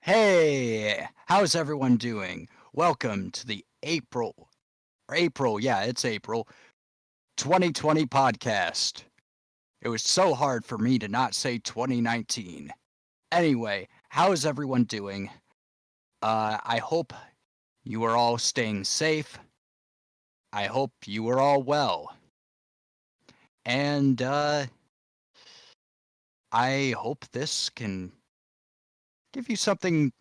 Hey, how's everyone doing? Welcome to the it's April 2020 podcast. It was so hard for me to not say 2019. Anyway, how is everyone doing? I hope you are all staying safe. I hope you are all well. And I hope this can give you something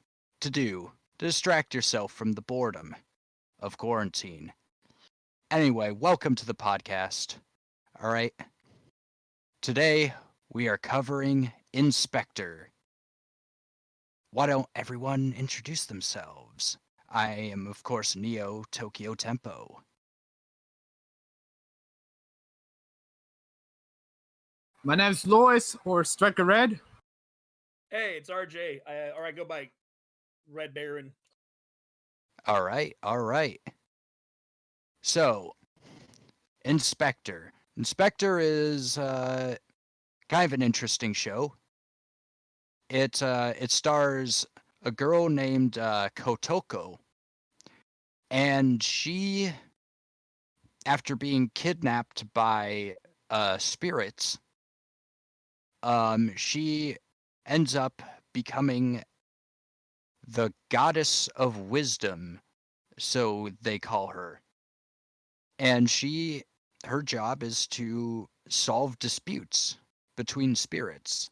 to do to distract yourself from the boredom of quarantine. Anyway, welcome to the podcast. All right. Today we are covering Inspector. Why don't everyone introduce themselves? I am, of course, Neo Tokyo Tempo. My name's Lois, or Striker Red. Hey, it's RJ. I go by Red Baron. All right. All right. So, Inspector. Inspector is kind of an interesting show. It stars a girl named Kotoko, and she, after being kidnapped by spirits, she ends up becoming the goddess of wisdom, so they call her. And her job is to solve disputes between spirits.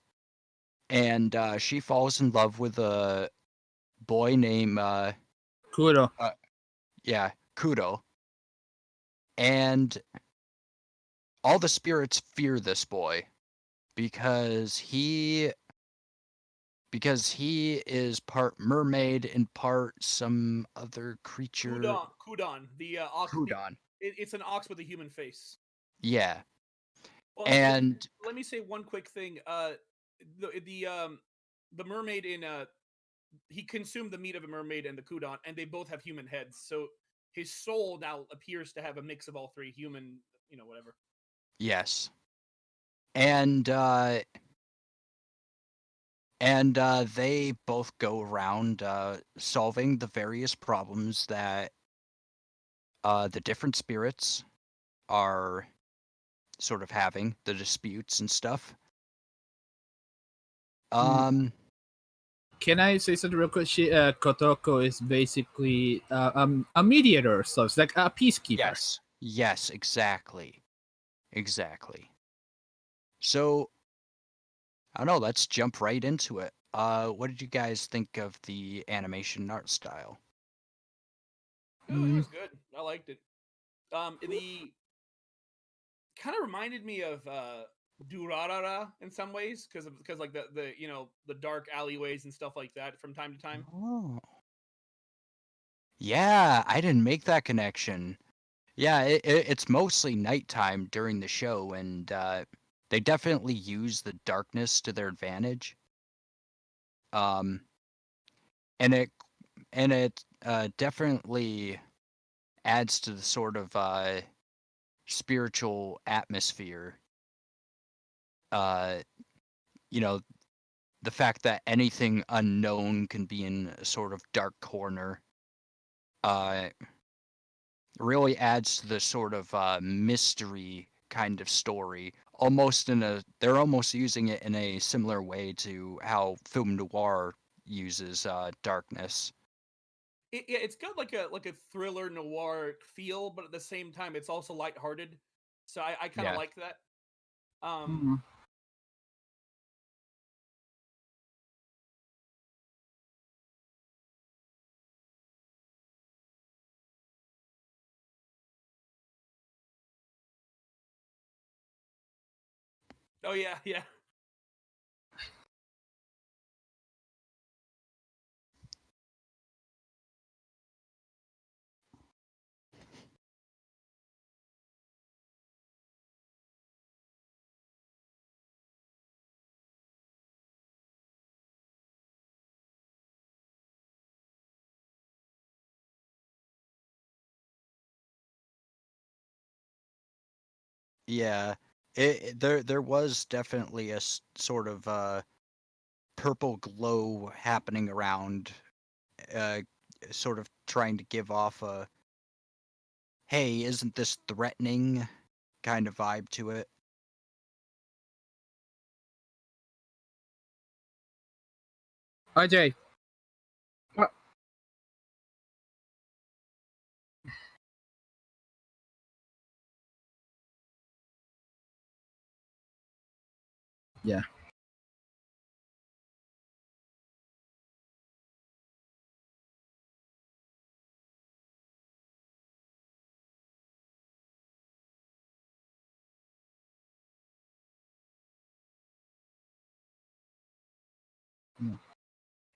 And she falls in love with a boy named Kudo. Kudo. And all the spirits fear this boy because he is part mermaid and part some other creature. Kudon. The ox. Kudon. It's an ox with a human face. Yeah. Well, And let me say one quick thing. The mermaid in he consumed the meat of a mermaid and the Kudon, and they both have human heads. So his soul now appears to have a mix of all three, human, whatever. yes. And they both go around solving the various problems that the different spirits are sort of having, the disputes and stuff. Can I say something real quick? Kotoko is basically a mediator, so it's like a peacekeeper. Yes, exactly. So, I don't know, let's jump right into it. What did you guys think of the animation art style? It was good. I liked it. The kind of reminded me of Durarara in some ways because like the dark alleyways and stuff like that from time to time. Oh. Yeah, I didn't make that connection. Yeah, it's mostly nighttime during the show, and they definitely use the darkness to their advantage. And it definitely adds to the sort of spiritual atmosphere. You know, the fact that anything unknown can be in a sort of dark corner. Really adds to the sort of mystery kind of story. They're almost using it in a similar way to how film noir uses darkness. It's got like a thriller noir feel, but at the same time, it's also lighthearted. So I kind of like that. Oh yeah. Yeah, there was definitely a sort of purple glow happening around, sort of trying to give off a, hey, isn't this threatening kind of vibe to it. RJ. Yeah.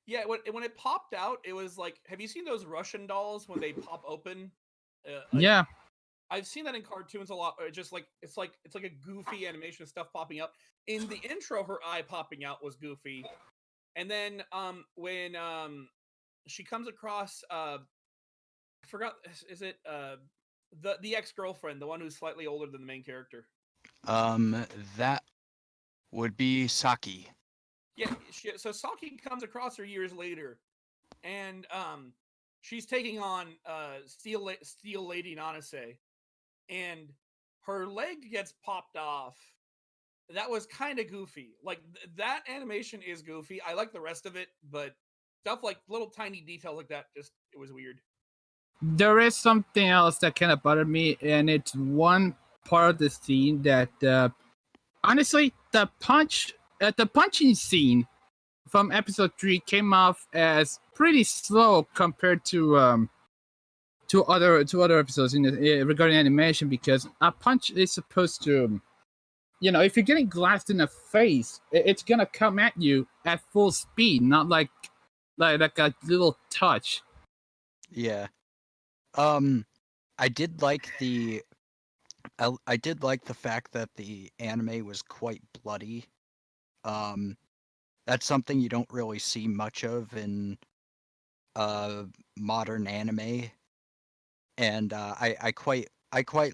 Yeah, when it popped out, it was like, have you seen those Russian dolls when they pop open? Yeah. I've seen that in cartoons a lot. Just like it's like a goofy animation of stuff popping up. In the intro, her eye popping out was goofy, and then when she comes across I forgot, is it the ex-girlfriend, the one who's slightly older than the main character? That would be Saki. Yeah, so Saki comes across her years later, and she's taking on Steel Lady Nanase, and her leg gets popped off. That was kind of goofy. Like that animation is goofy. I like the rest of it, but stuff like little tiny details like that, just it was weird. There is something else that kind of bothered me, and it's one part of the scene that, honestly, the punching scene from episode 3 came off as pretty slow compared to other episodes in regarding animation, because a punch is supposed to, if you're getting glassed in the face, it's gonna come at you at full speed, not like a little touch. Yeah. I did like I did like the fact that the anime was quite bloody. Um, that's something you don't really see much of in modern anime, and I quite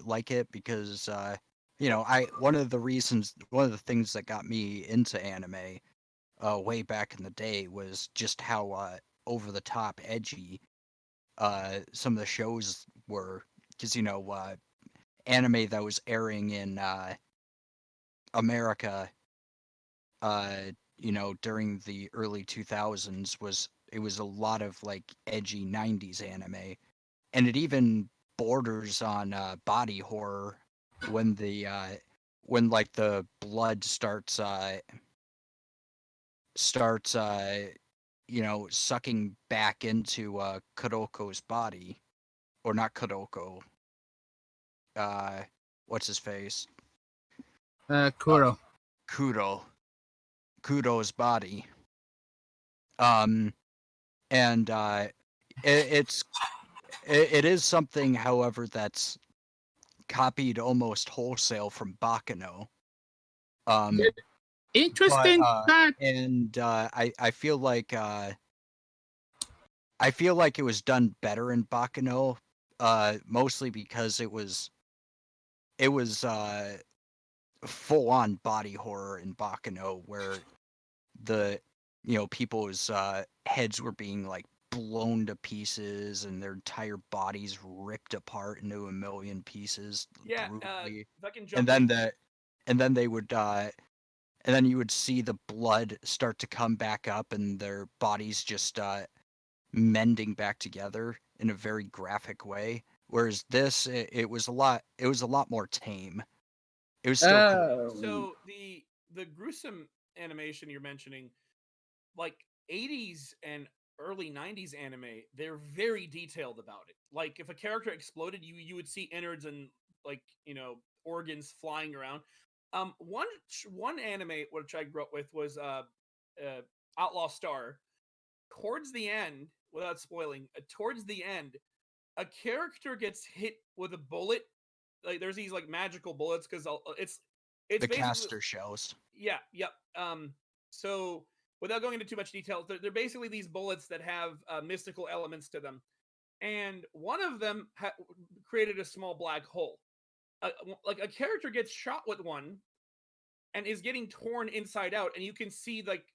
like it because one of the things that got me into anime way back in the day was just how over the top edgy some of the shows were, because anime that was airing in America, during the early 2000s was a lot of like edgy 90s anime, and it even borders on body horror when when like the blood starts sucking back into Kuroko's body, or not Kuroko. What's his face? Kuro. Kuro's body. Um, and it is something, however, that's copied almost wholesale from Bakano. Um, Interesting fact. and I feel like it was done better in Bakano, mostly because it was full on body horror in Bakano, where the people's heads were being like blown to pieces and their entire bodies ripped apart into a million pieces Yeah, brutally. fucking And jumping. then they would and then you would see the blood start to come back up and their bodies just mending back together in a very graphic way. Whereas this, it was a lot more tame. It was still cool. So the gruesome animation you're mentioning, like 80s and early 90s anime, they're very detailed about it. Like if a character exploded, you would see innards and like organs flying around. One anime which I grew up with was Outlaw Star. Towards the end, without spoiling, towards the end, a character gets hit with a bullet. Like there's these like magical bullets, because it's The basically, caster shells. yeah, yep. So without going into too much detail, they're basically these bullets that have mystical elements to them, and one of them created a small black hole. Like a character gets shot with one and is getting torn inside out, and you can see like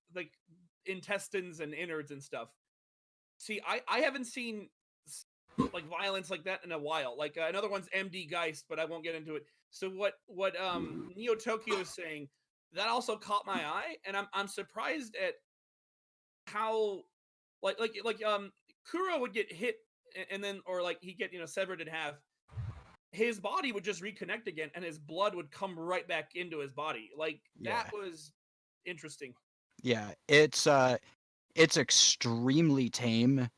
intestines and innards and stuff. See, I haven't seen like violence like that in a while. Like another one's MD Geist, but I won't get into it. So what Neo Tokyo is saying, that also caught my eye, and I'm surprised at how like Kuro would get hit and then, or like he get severed in half. His body would just reconnect again, and his blood would come right back into his body. Like that was interesting. Yeah, it's extremely tame.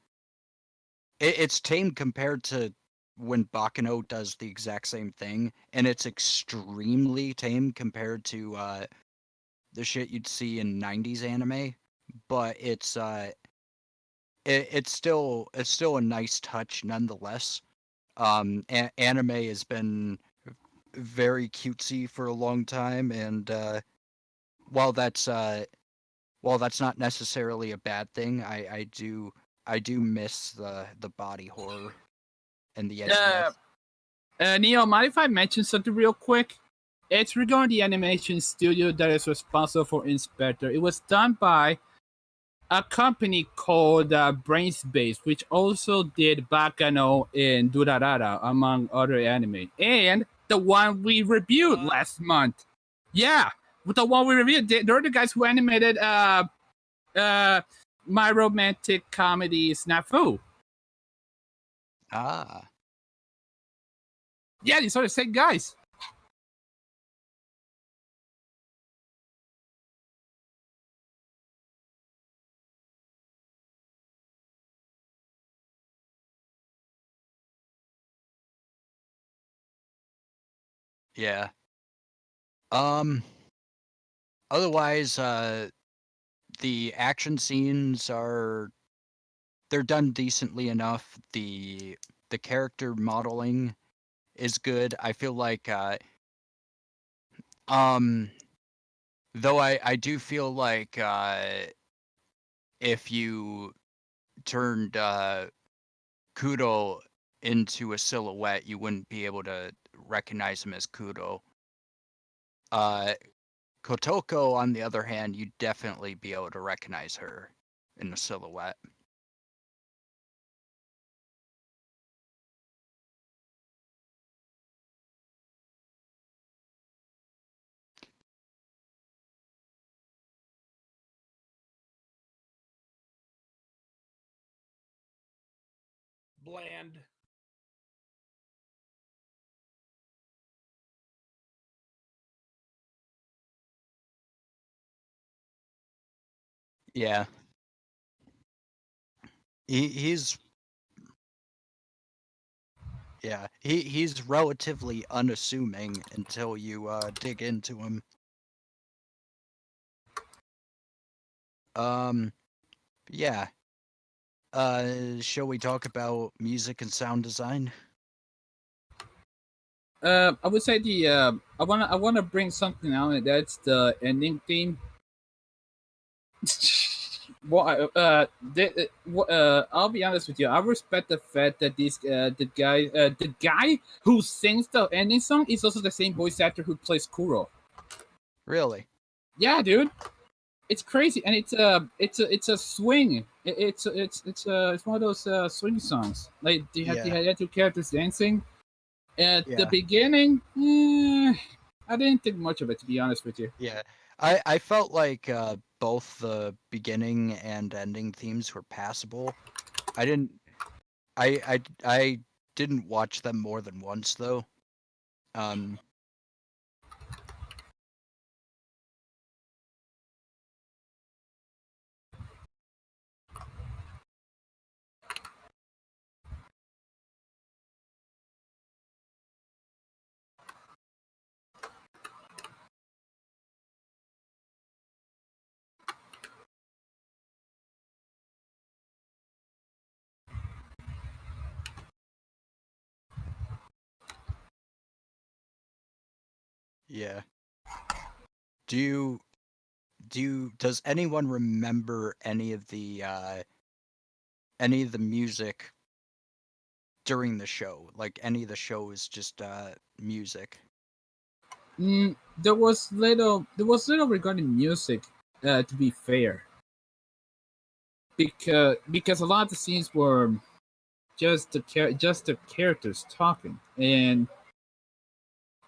It's tame compared to when Bakano does the exact same thing, and it's extremely tame compared to the shit you'd see in 90s anime. But it's still a nice touch nonetheless. Anime has been very cutesy for a long time, and while that's not necessarily a bad thing, I do miss the body horror and the edginess. Neo, mind if I mention something real quick? It's regarding the animation studio that is responsible for Spectre. It was done by a company called Brainspace, which also did Bakano and Durarara, among other anime. And the one we reviewed last month. Yeah, with the one we reviewed, they're the guys who animated My Romantic Comedy Snafu. Ah. Yeah, these are the same guys. Yeah. Otherwise, the action scenes they're done decently enough. The character modeling is good. I feel like though I do feel like if you turned Kudo into a silhouette, you wouldn't be able to recognize him as Kudo. Kotoko, on the other hand, you'd definitely be able to recognize her in the silhouette. Bland. Yeah. He's yeah, he's relatively unassuming until you dig into him. Yeah. Shall we talk about music and sound design? I would say I wanna bring something out, and that's the ending theme. Well, I'll be honest with you. I respect the fact that the guy who sings the ending song is also the same voice actor who plays Kuro. Really? Yeah, dude, it's crazy, and it's a swing. It's one of those swing songs. Like they had two characters dancing. At the beginning, I didn't think much of it, to be honest with you. Yeah. I felt like both the beginning and ending themes were passable. I didn't watch them more than once though. Yeah. Does anyone remember any of the music during the show? Like any of the show is just music. There was little regarding music. To be fair, because a lot of the scenes were just the characters talking, and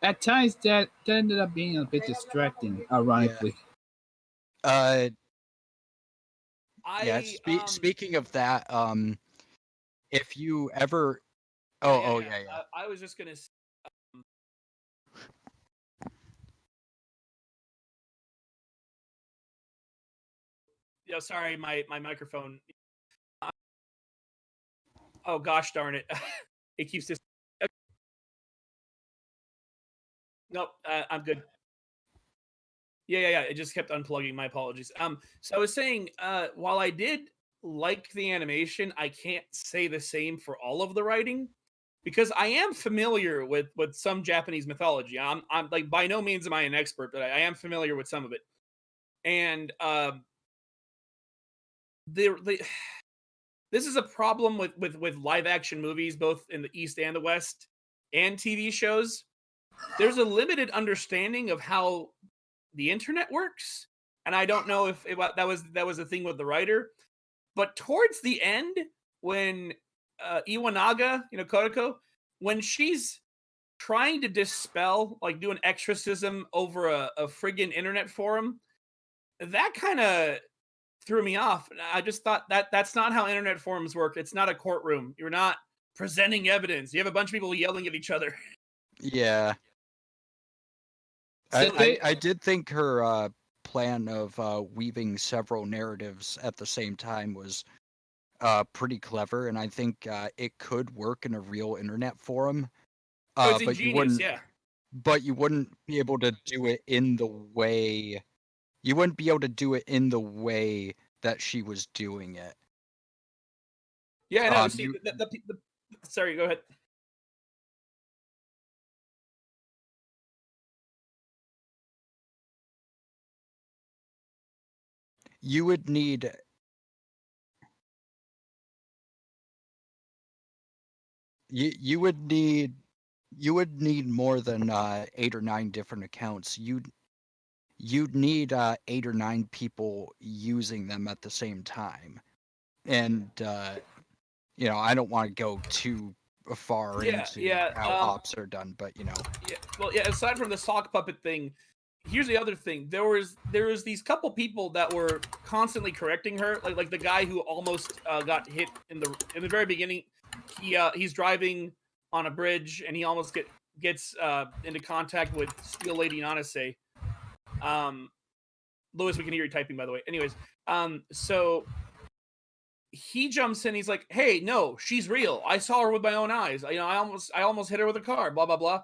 at times that ended up being a bit distracting, ironically. Yeah, I speaking of that, if you ever yeah. I was just gonna. Yeah, sorry, my microphone. Oh gosh darn it! It keeps this. Nope, I'm good. Yeah. It just kept unplugging. My apologies. So I was saying, while I did like the animation, I can't say the same for all of the writing because I am familiar with some Japanese mythology. I'm like by no means am I an expert, but I am familiar with some of it. And the this is a problem with live action movies, both in the East and the West, and TV shows. There's a limited understanding of how the internet works, and I don't know if that was the thing with the writer. But towards the end, when Iwanaga, Kodako, when she's trying to dispel, like do an exorcism over a friggin' internet forum, that kind of threw me off. I just thought that's not how internet forums work. It's not a courtroom. You're not presenting evidence. You have a bunch of people yelling at each other. Yeah. I did think her plan of weaving several narratives at the same time was pretty clever, and I think it could work in a real internet forum. Oh, it's But ingenious, yeah. you wouldn't be able to do it in the way that she was doing it. Yeah, I know. See, You sorry, go ahead. you would need you would need more than 8 or 9 different accounts. You'd need 8 or 9 people using them at the same time. And I don't want to go too far into how ops are done, but Yeah, well, yeah. Aside from the sock puppet thing, here's the other thing. There was these couple people that were constantly correcting her, like the guy who almost got hit in the very beginning. He's driving on a bridge and he almost gets into contact with Steel Lady Nanase. Lewis, we can hear you typing, by the way. Anyways, so he jumps in. He's like, "Hey, no, she's real. I saw her with my own eyes. I almost hit her with a car. Blah blah blah."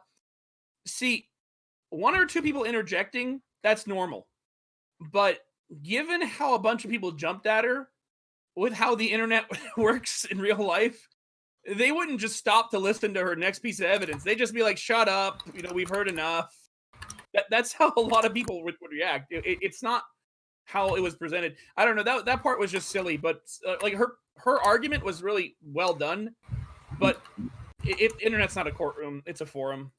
See, one or two people interjecting, that's normal. But given how a bunch of people jumped at her with how the internet works in real life, they wouldn't just stop to listen to her next piece of evidence. They'd just be like, "Shut up. We've heard enough." That's how a lot of people would react. It's not how it was presented. I don't know. That part was just silly, but like her argument was really well done. But internet's not a courtroom; it's a forum.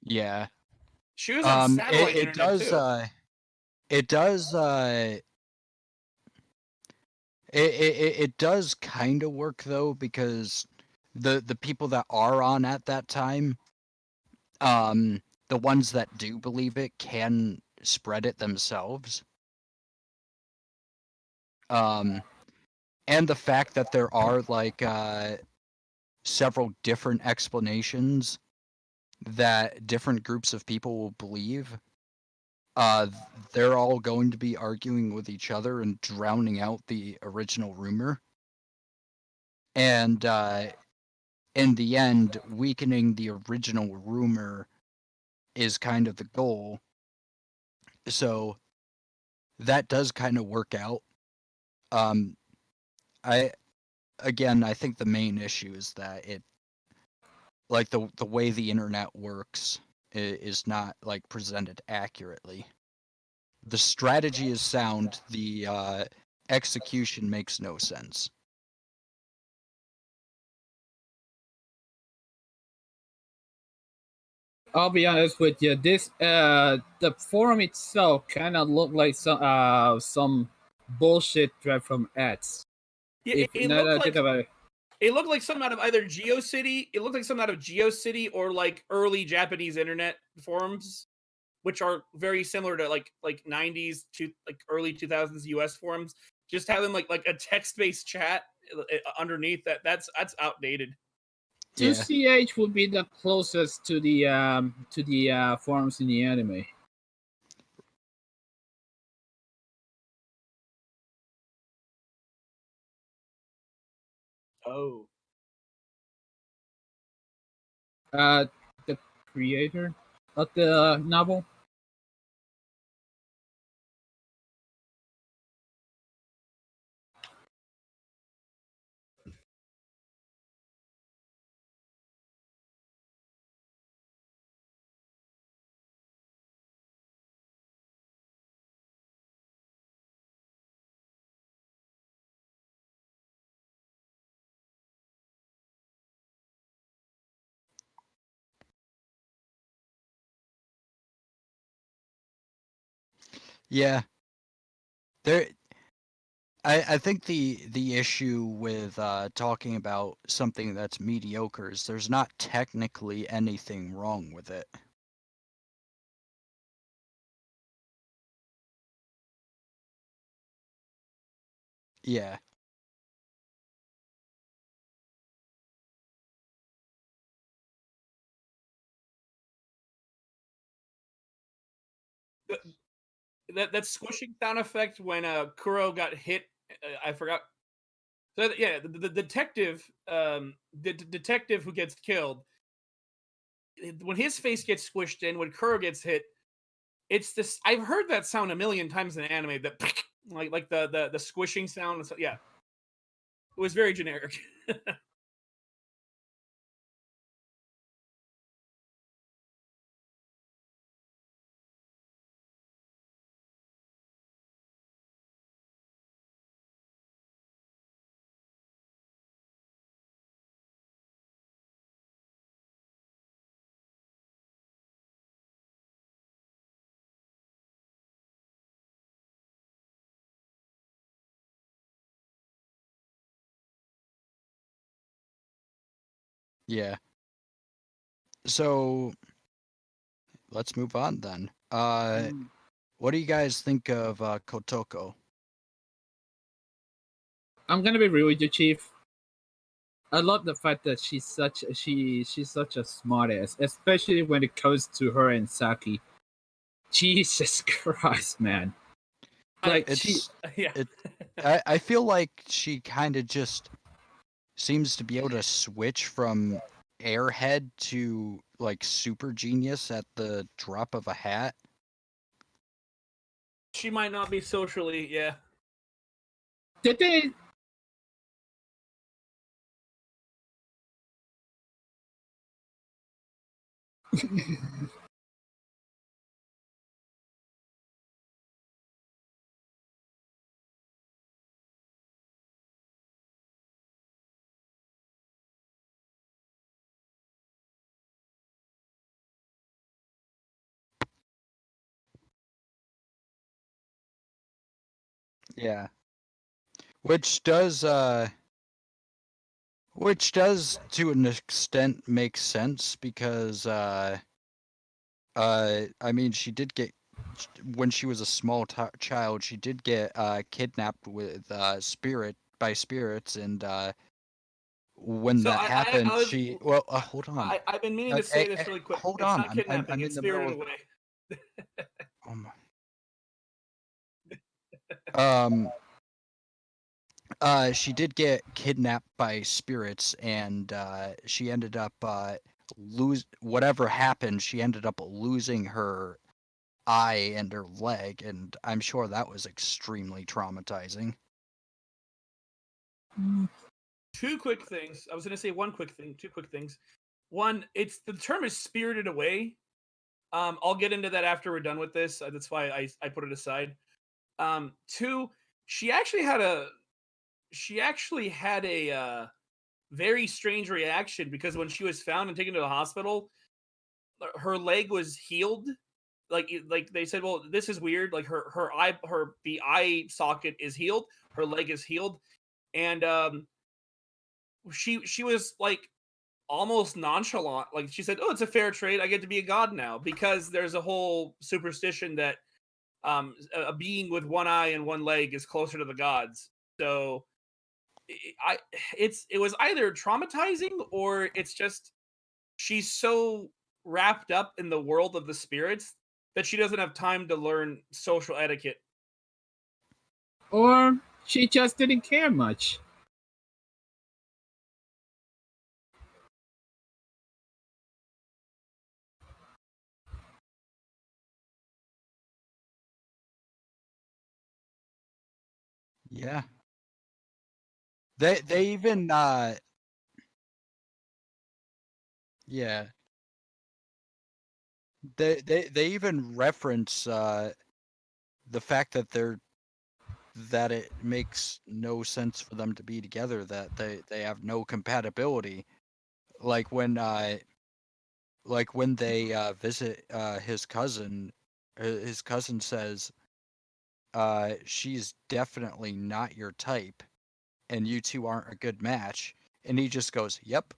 yeah. She was on satellite it internet does too. it does it does kind of work though, because the people that are on at that time, the ones that do believe it can spread it themselves. And the fact that there are like several different explanations that different groups of people will believe, they're all going to be arguing with each other and drowning out the original rumor. and in the end, weakening the original rumor is kind of the goal. So that does kind of work out. I think the main issue is that it, like the way the internet works, is not like presented accurately. The strategy is sound. The execution makes no sense. I'll be honest with you. This the forum itself kind of looked like some bullshit thread from ads. Yeah, If it now that looked I think like about it, it looked like something out of either GeoCity. It looked like something out of GeoCity or like early Japanese internet forums, which are very similar to like 90s to like early 2000s US forums. Just having like a text-based chat underneath that's outdated. Yeah, 2CH would be the closest to the forums in the anime. Oh. The creator of the novel. yeah. There, I think the issue with talking about something that's mediocre is there's not technically anything wrong with it. Yeah, That squishing sound effect when Kuro got hit, I forgot. So yeah, the detective, the detective who gets killed, when his face gets squished in, when Kuro gets hit, it's this. I've heard that sound a million times in anime. That like the squishing sound. Yeah, it was very generic. yeah. So let's move on then. What do you guys think of Kotoko? I'm gonna be real with you, Chief. I love the fact that she's such a smartass, especially when it comes to her and Saki. Jesus Christ, man! Like It's yeah. it. I feel like she kind of just seems to be able to switch from airhead to like super genius at the drop of a hat. She might not be socially, yeah. did they? Yeah. Which does to an extent make sense because I mean she did get, when she was a small child, she did get kidnapped with spirits, and when So that happened, I was she hold on. I've been meaning to say this really quick. Hold It's on. not kidnapping, I'm in it's the middle spirited of away. oh my. Um She did get kidnapped by spirits, and she ended up whatever happened. She ended up losing her eye and her leg, and I'm sure that was extremely traumatizing. Two quick things. I was going to say one quick thing. Two quick things. One, it's the term is spirited away. I'll get into that after we're done with this. That's why I put it aside. Two, she actually had a very strange reaction because when she was found and taken to the hospital, her leg was healed. Like they said, well, this is weird. Like the eye socket is healed, her leg is healed, and she was like almost nonchalant. Like she said, "Oh, it's a fair trade. I get to be a god now," because there's a whole superstition that a being with one eye and one leg is closer to the gods. So it was either traumatizing or it's just she's so wrapped up in the world of the spirits that she doesn't have time to learn social etiquette. Or she just didn't care much. Yeah. They even yeah. They even reference the fact that it makes no sense for them to be together, that they have no compatibility. Like when they visit his cousin, his cousin says she's definitely not your type and you two aren't a good match, and he just goes, "Yep."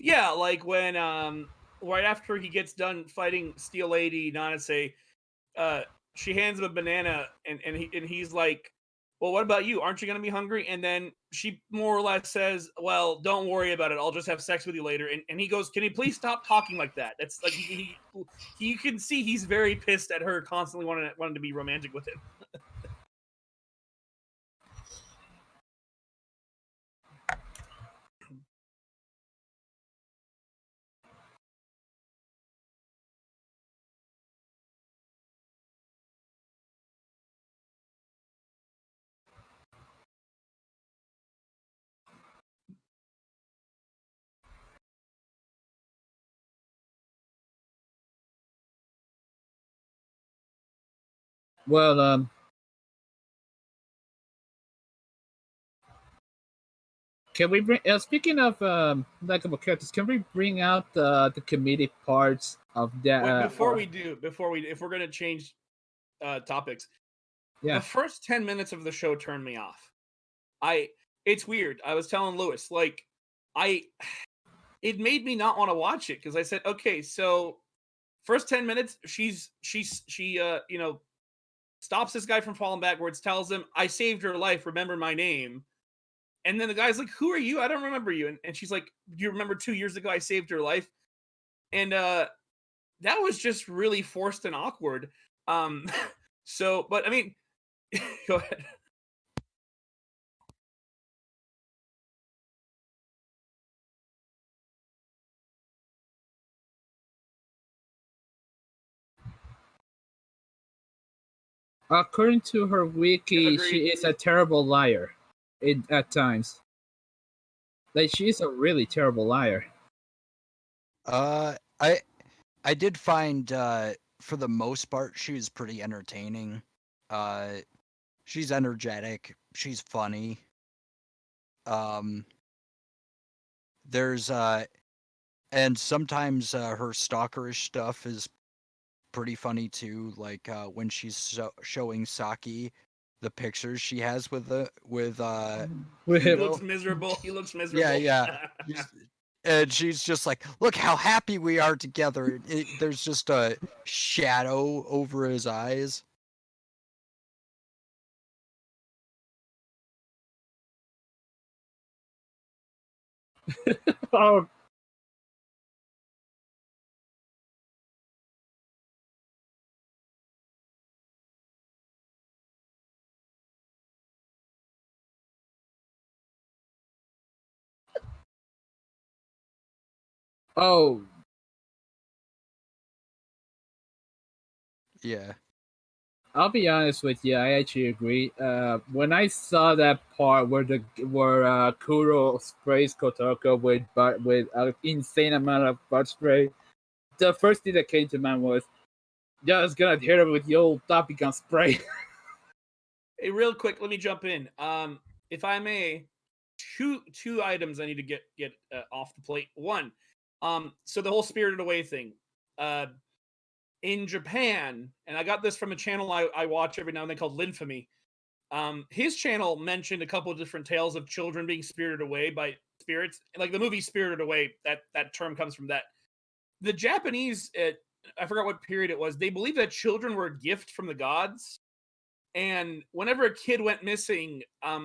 Yeah, like when right after he gets done fighting Steel Lady Nanase, she hands him a banana and he's like, "Well, what about you? Aren't you going to be hungry?" And then she more or less says, "Well, don't worry about it. I'll just have sex with you later." And he goes, "Can you please stop talking like that?" That's like you can see he's very pissed at her constantly wanting to be romantic with him. Well, can we bring? Speaking of likable characters, can we bring out the comedic parts of that? Wait, before we if we're going to change topics, Yeah. the first 10 minutes of the show turned me off. It's weird. I was telling Lewis, like, it made me not want to watch it because I said, okay, so first 10 minutes, she stops this guy from falling backwards, tells him, "I saved your life, remember my name." And then the guy's like, "Who are you? I don't remember you." And she's like, "Do you remember 2 years ago I saved your life?" And that was just really forced and awkward. So, but I mean, go ahead. According to her wiki, Agreed. she is a terrible liar. At times, like she's a really terrible liar. I did find for the most part she was pretty entertaining. She's energetic. She's funny. Um, there's and sometimes her stalkerish stuff is pretty funny too. Like when she's showing Saki the pictures she has with He Kudo. looks miserable. He looks Yeah, miserable. yeah. And she's just like, look how happy we are together. There's just a shadow over his eyes. Oh, oh, Yeah. I'll be honest with you. I actually agree. When I saw that part where Kuro sprays Kotoko with an insane amount of butt spray, the first thing that came to mind was, just gonna hit him with the old Toppy gun spray. Hey, real quick, let me jump in. If I may, two items I need to get off the plate. One, so the whole Spirited Away thing. In Japan, and I got this from a channel I watch every now and then called Linfamy. His channel mentioned a couple of different tales of children being spirited away by spirits. Like the movie Spirited Away, that term comes from that. The Japanese, I forgot what period it was, they believed that children were a gift from the gods. And whenever a kid went missing,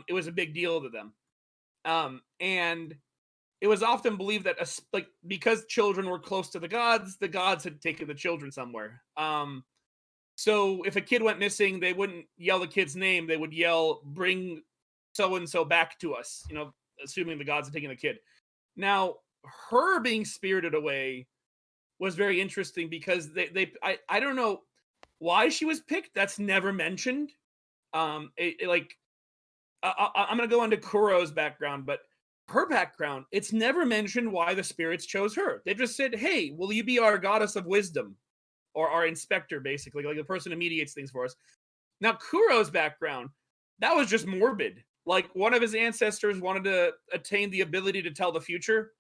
it was a big deal to them. And it was often believed that like because children were close to the gods had taken the children somewhere. So if a kid went missing, they wouldn't yell the kid's name. They would yell, "Bring so and so back to us." Assuming the gods had taken the kid. Now, her being spirited away was very interesting because I don't know why she was picked. That's never mentioned. Like I'm gonna go into Kuro's background, but her background, it's never mentioned why the spirits chose her. They just said, "Hey, will you be our goddess of wisdom, or our inspector, basically, like the person who mediates things for us?" Now, Kuro's background, that was just morbid. Like one of his ancestors wanted to attain the ability to tell the future,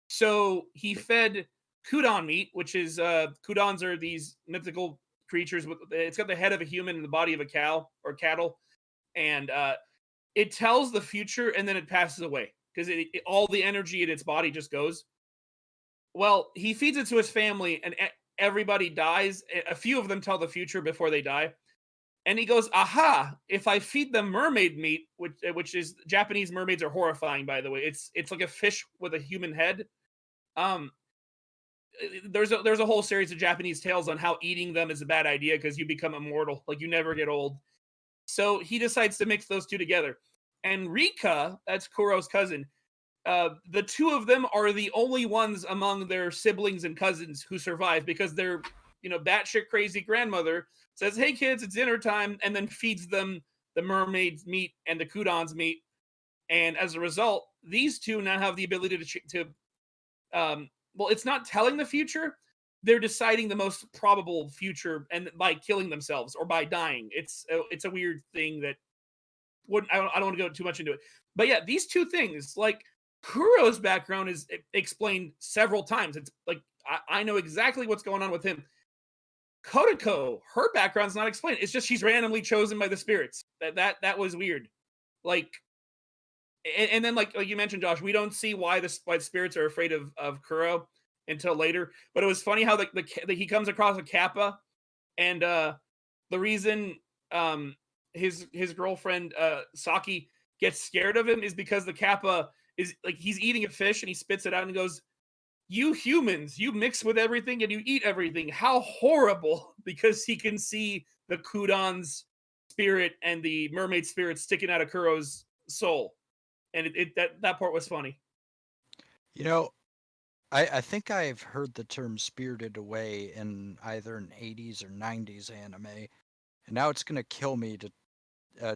so he fed Kudon meat, which is Kudons are these mythical creatures with it's got the head of a human and the body of a cow or cattle, and it tells the future and then it passes away because all the energy in its body just goes. Well, he feeds it to his family and everybody dies. A few of them tell the future before they die. And he goes, aha, if I feed them mermaid meat, which is Japanese mermaids are horrifying, by the way. It's like a fish with a human head. Um, there's a whole series of Japanese tales on how eating them is a bad idea because you become immortal, like you never get old. So he decides to mix those two together. And Rika, that's Kuro's cousin, the two of them are the only ones among their siblings and cousins who survive because their, batshit crazy grandmother says, "Hey kids, it's dinner time," and then feeds them the mermaid's meat and the Kudon's meat. And as a result, these two now have the ability well, it's not telling the future. They're deciding the most probable future, and by killing themselves or by dying. It's a weird thing that wouldn't. I don't want to go too much into it, but yeah, these two things, like Kuro's background, is explained several times. It's like I know exactly what's going on with him. Kodako, her background's not explained. It's just she's randomly chosen by the spirits. That was weird. Like, and then like you mentioned, Josh, we don't see why the spirits are afraid of Kuro until later. But it was funny how he comes across a Kappa, and the reason his girlfriend Saki gets scared of him is because the Kappa is like he's eating a fish and he spits it out and goes, "You humans, you mix with everything and you eat everything. How horrible!" Because he can see the Kudon's spirit and the mermaid spirit sticking out of Kuro's soul, and that part was funny. You know, I think I've heard the term "spirited away" in either an 80s or 90s anime, and now it's gonna kill me to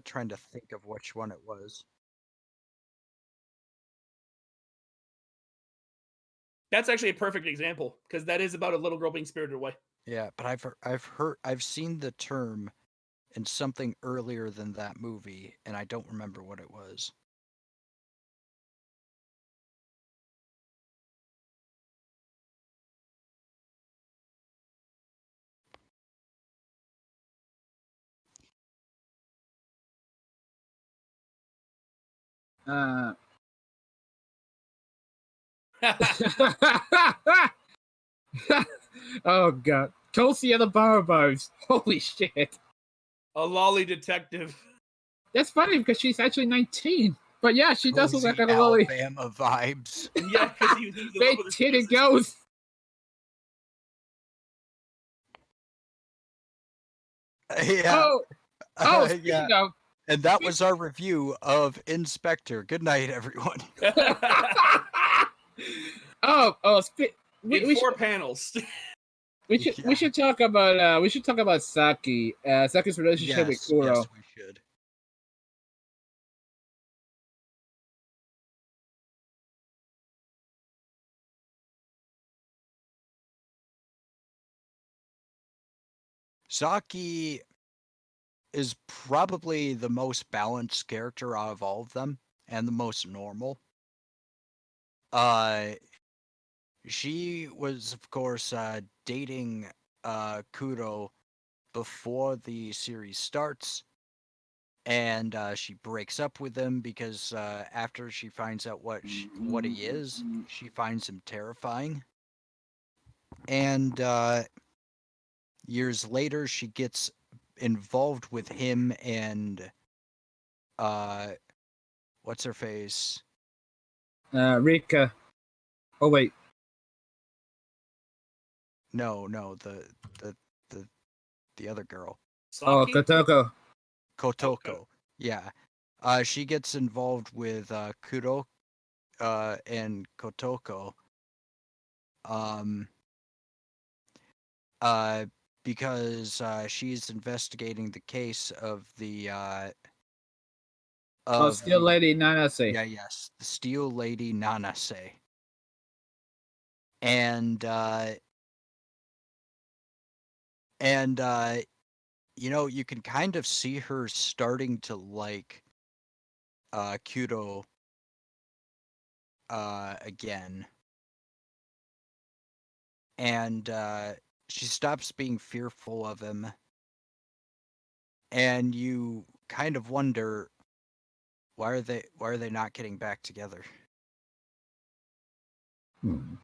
trying to think of which one it was. That's actually a perfect example because that is about a little girl being spirited away. Yeah, but I've seen the term in something earlier than that movie, and I don't remember what it was. Uh, oh god, Tulsi and the Barbos. Holy shit. A lolly detective. That's funny because she's actually 19. But yeah, she does look like Cozy a lolly. Alabama vibes. Yeah, because he was in love Big with his titty sister. ghost. Yeah. Oh, Yeah. speaking of. And that was our review of Inspector. Good night, everyone. In We 4 should panels. we should talk about Saki. Saki's relationship with Yes, Kuro. yes, we should. Saki is probably the most balanced character out of all of them, and the most normal. She was, of course, dating Kuro before the series starts, and she breaks up with him because after she finds out what he is, she finds him terrifying. And years later, she gets involved with him and what's her face? Rika. Oh wait. No, the the other girl. Oh, Saki? Kotoko. Kotoko. Yeah. She gets involved with Kuro and Kotoko. Um uh because she's investigating the case of the Steel Lady Nanase. yes, the Steel Lady Nanase. And and you can kind of see her starting to like Kuro again. And she stops being fearful of him, and you kind of wonder why are they not getting back together? Hmm.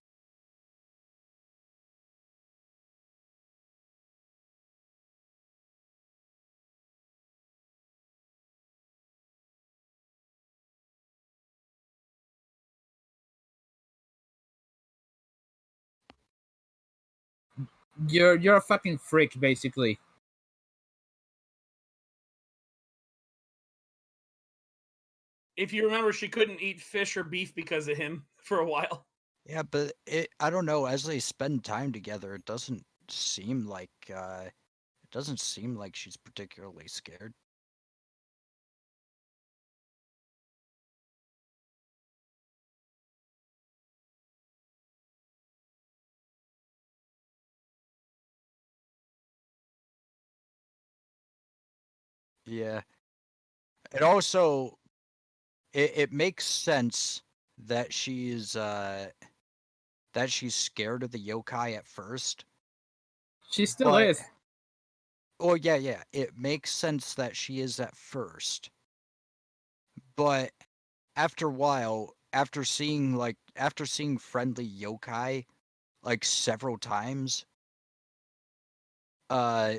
You're a fucking freak, basically. If you remember, she couldn't eat fish or beef because of him for a while. Yeah, but I don't know, as they spend time together, it doesn't seem like she's particularly scared. Yeah. It also it makes sense that she's scared of the yokai at first. She still But is. oh yeah, it makes sense that she is at first. But after a while, after seeing friendly yokai like several times, uh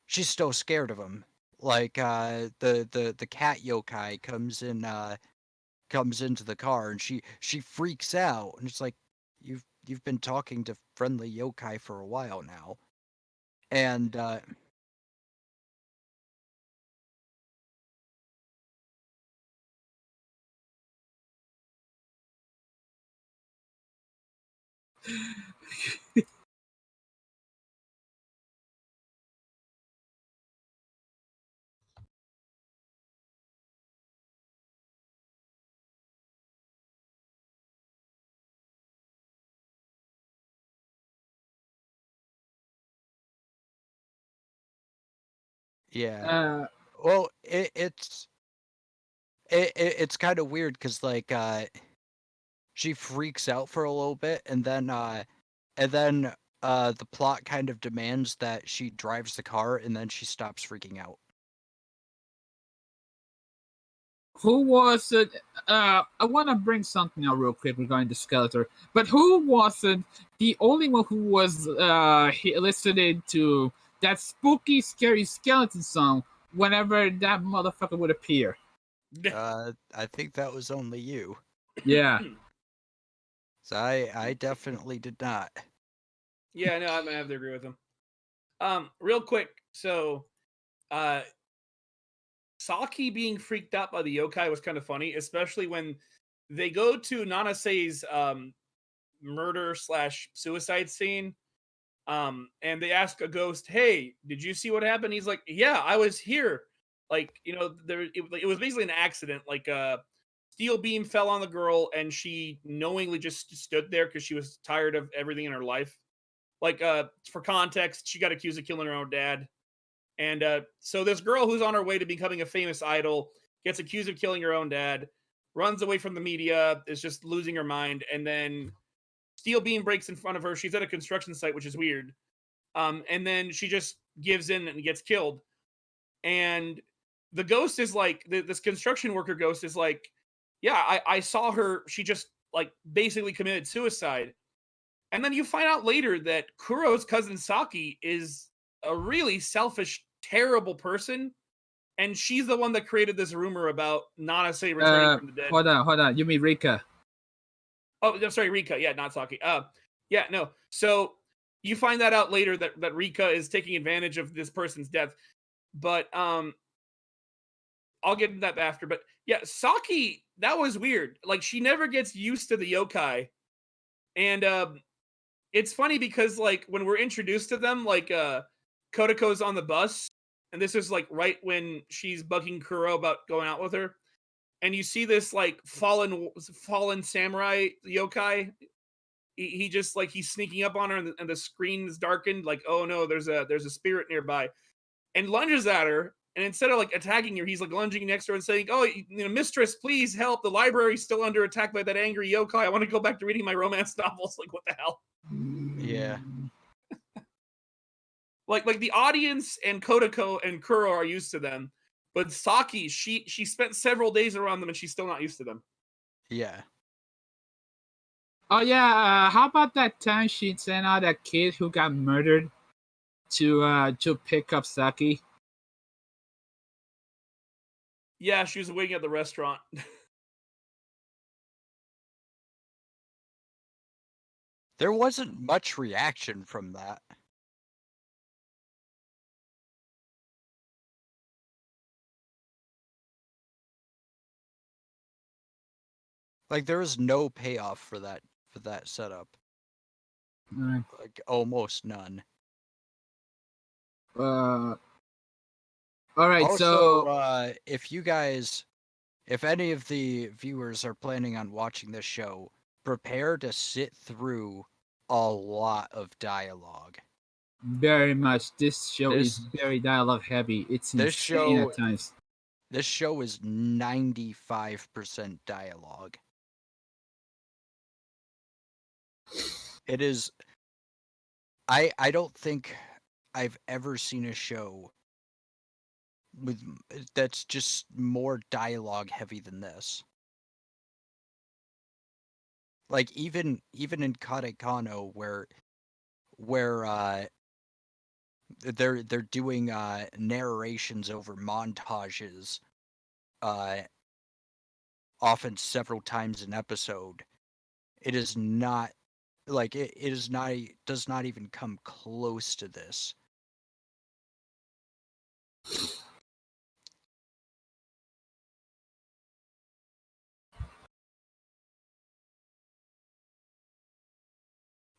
she's still scared of him. Like the cat yokai comes into the car, and she freaks out, and it's like you've been talking to friendly yokai for a while now. And Yeah. Well, it's kind of weird because like she freaks out for a little bit, and then the plot kind of demands that she drives the car, and then she stops freaking out. Who was it? I want to bring something out real quick regarding the Skeletor, but who was it? The only one who was listening to that spooky, scary skeleton song whenever that motherfucker would appear. I think that was only you. Yeah. So I definitely did not. Yeah, no, I have to agree with him. Real quick, so Saki being freaked out by the yokai was kind of funny, especially when they go to Nanasei's murder / suicide scene. And they ask a ghost, "Hey, did you see what happened?" He's like, "Yeah, I was here." Like, it was basically an accident. Like, steel beam fell on the girl, and she knowingly just stood there because she was tired of everything in her life. Like, for context, she got accused of killing her own dad. And so this girl who's on her way to becoming a famous idol gets accused of killing her own dad, runs away from the media, is just losing her mind, and then steel beam breaks in front of her. She's at a construction site, which is weird. And then she just gives in and gets killed. And the ghost is like, this construction worker ghost is like, yeah, I saw her. She just like basically committed suicide. And then you find out later that Kuro's cousin Saki is a really selfish, terrible person. And she's the one that created this rumor about Nanase returning from the dead. Hold on. You mean Rika? Oh, I'm sorry, Rika. Yeah, not Saki. Yeah, no. So you find that out later that Rika is taking advantage of this person's death. But I'll get into that after. But yeah, Saki, that was weird. Like, she never gets used to the yokai. And it's funny because like when we're introduced to them, like Kotoko's on the bus, and this is like right when she's bugging Kuro about going out with her. And you see this like fallen samurai yokai. He just like he's sneaking up on her, and the screen is darkened. Like, oh no, there's a spirit nearby, and lunges at her. And instead of like attacking her, he's like lunging next to her and saying, "Oh, mistress, please help! The library's still under attack by that angry yokai. I want to go back to reading my romance novels." Like, what the hell? Yeah. Like the audience and Kotoko and Kuro are used to them, but Saki, she spent several days around them and she's still not used to them. Yeah. Oh yeah. How about that time she sent out that kid who got murdered to pick up Saki? Yeah, she was waiting at the restaurant. There wasn't much reaction from that. Like, there was no payoff for that setup. Like, almost none. All right. Also, So if any of the viewers are planning on watching this show, prepare to sit through a lot of dialogue. very much, this show is very dialogue heavy. It's insane at times. This show is 95% dialogue. It is. I don't think I've ever seen a show that's just more dialogue heavy than this. Like even in Katekano, where they're doing narrations over montages, often several times an episode. It is not like it is not does not even come close to this.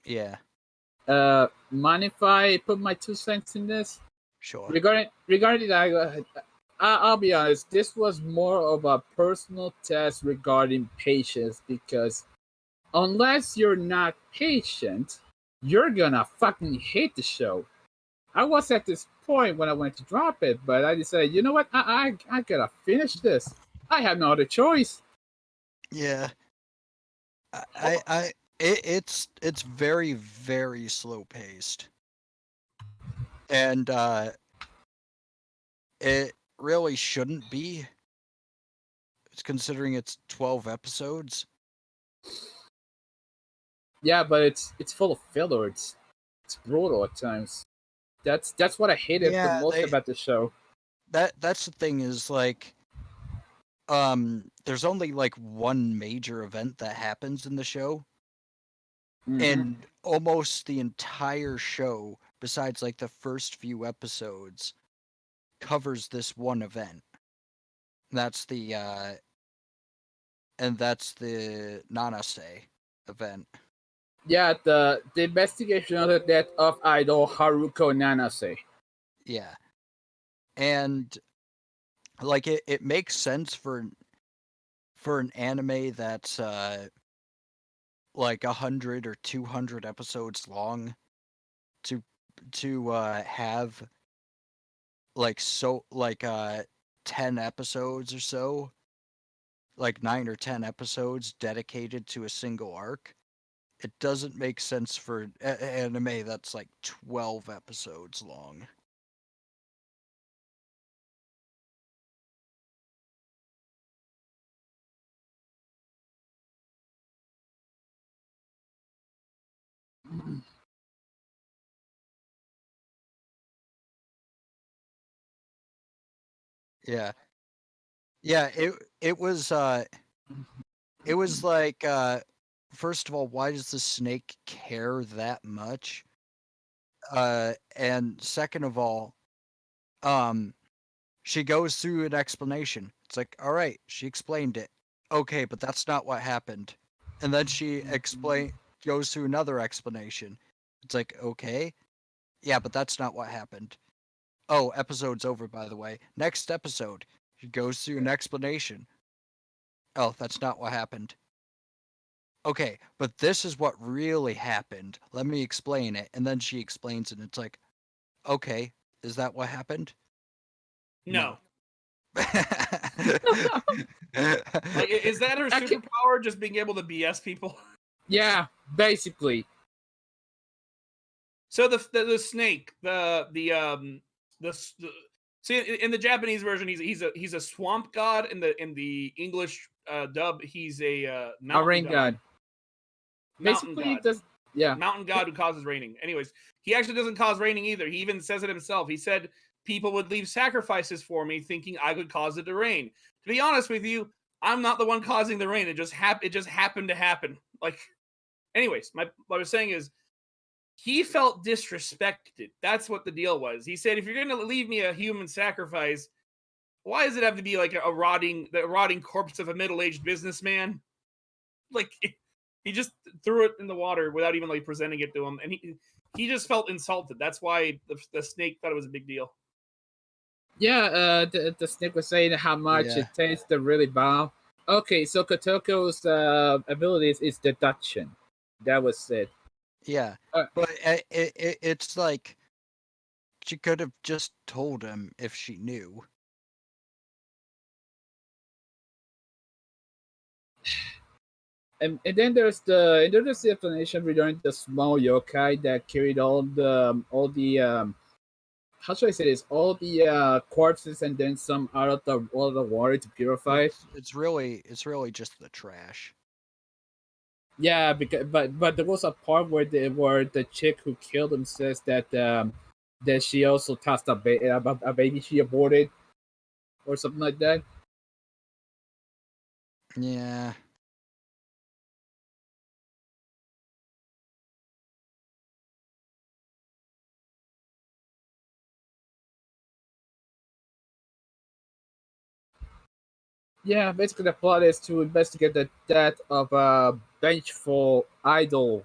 Yeah. Mind if I put my 2 cents in this? Sure. Regarding that, I'll be honest. This was more of a personal test regarding patience, because unless you're not patient, you're gonna fucking hate the show. I was at this point when I went to drop it, but I decided, you know what? I gotta finish this. I have no other choice. Yeah. It's very, very slow paced. And it really shouldn't be. It's considering it's 12 episodes. Yeah, but it's full of filler. It's brutal at times. That's what I hated the Yeah, most about the show. that's the thing is like there's only like one major event that happens in the show, and almost the entire show besides like the first few episodes covers this one event. That's the that's the Nanase event. Yeah, the investigation of the death of idol Haruko Nanase. Yeah. And like it makes sense for an anime that's like 100 or 200 episodes long to have like so like 10 episodes or so, like 9 or 10 episodes dedicated to a single arc. It doesn't make sense for anime that's like 12 episodes long. Yeah. Yeah, it was like first of all, why does the snake care that much? And second of all, um she goes through an explanation. It's like, all right, she explained it. Okay, but that's not what happened. And then she goes through another explanation. It's like, okay, yeah, but that's not what happened. Oh, episode's over, by the way. Next episode, she goes through an explanation. Oh, that's not what happened. Okay, but this is what really happened. Let me explain it. And then she explains it, and it's like, okay, is that what happened? No. No. Like, is that her superpower? Just being able to BS people? Yeah, basically. So the snake, see in the Japanese version, he's a swamp god. In the English dub, he's a mountain rain god. Mountain Basically, god. yeah. Mountain god who causes raining. Anyways, he actually doesn't cause raining either. He even says it himself. He said people would leave sacrifices for me, thinking I could cause it to rain. To be honest with you, I'm not the one causing the rain. It just happened to happen. Like, anyways, what I was saying is he felt disrespected. That's what the deal was. He said, if you're going to leave me a human sacrifice, why does it have to be like the rotting corpse of a middle-aged businessman? Like, he just threw it in the water without even like presenting it to him, and he just felt insulted. That's why the snake thought it was a big deal. Yeah, the snake was saying how much it tastes really bad. Okay, so Kotoko's abilities is deduction. That was it. Yeah, but it's like she could have just told him if she knew. And then there's the explanation regarding the small yokai that carried all the how should I say this, all the corpses and then some out of the water to purify it. It's really just the trash. Yeah, because but there was a part where the chick who killed him says that she also tossed a baby she aborted or something like that. Yeah. Yeah, basically the plot is to investigate the death of a vengeful idol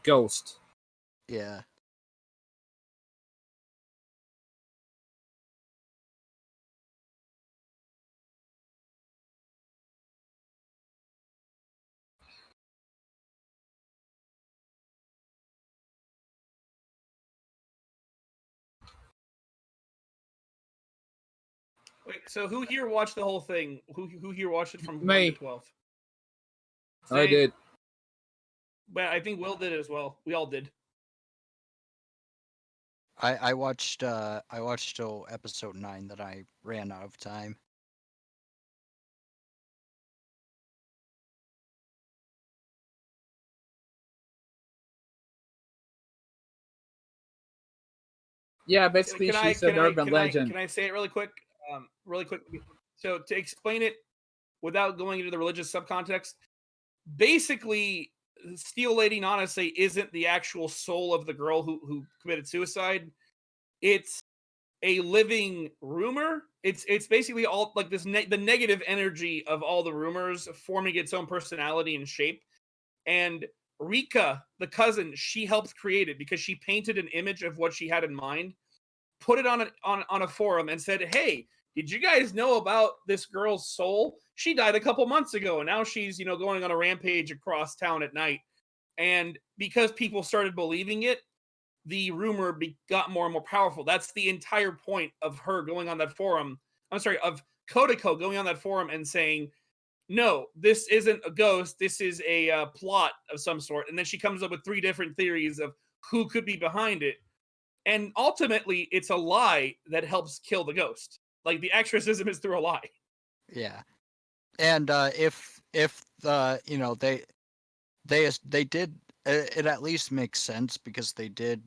ghost. Yeah. Wait, so who here watched the whole thing? Who here watched it from 1 Me. to 12? I did. But I think Will did it as well. We all did. I watched till episode 9, that I ran out of time. Yeah, basically she's an urban legend. Can I say it really quick? Really quick. So to explain it without going into the religious subcontext, basically, Steel Lady Nanase isn't the actual soul of the girl who committed suicide. It's a living rumor. It's basically all like this the negative energy of all the rumors forming its own personality and shape. And Rika, the cousin, she helped create it because she painted an image of what she had in mind, put it on a forum, and said, "Hey, did you guys know about this girl's soul? She died a couple months ago, and now she's going on a rampage across town at night." And because people started believing it, the rumor got more and more powerful. That's the entire point of her going on that forum. I'm sorry, of Kodako going on that forum and saying, "No, this isn't a ghost. This is a plot of some sort." And then she comes up with 3 different theories of who could be behind it. And ultimately, it's a lie that helps kill the ghost. Like, the exorcism is through a lie. Yeah, and if the they did, it at least makes sense because they did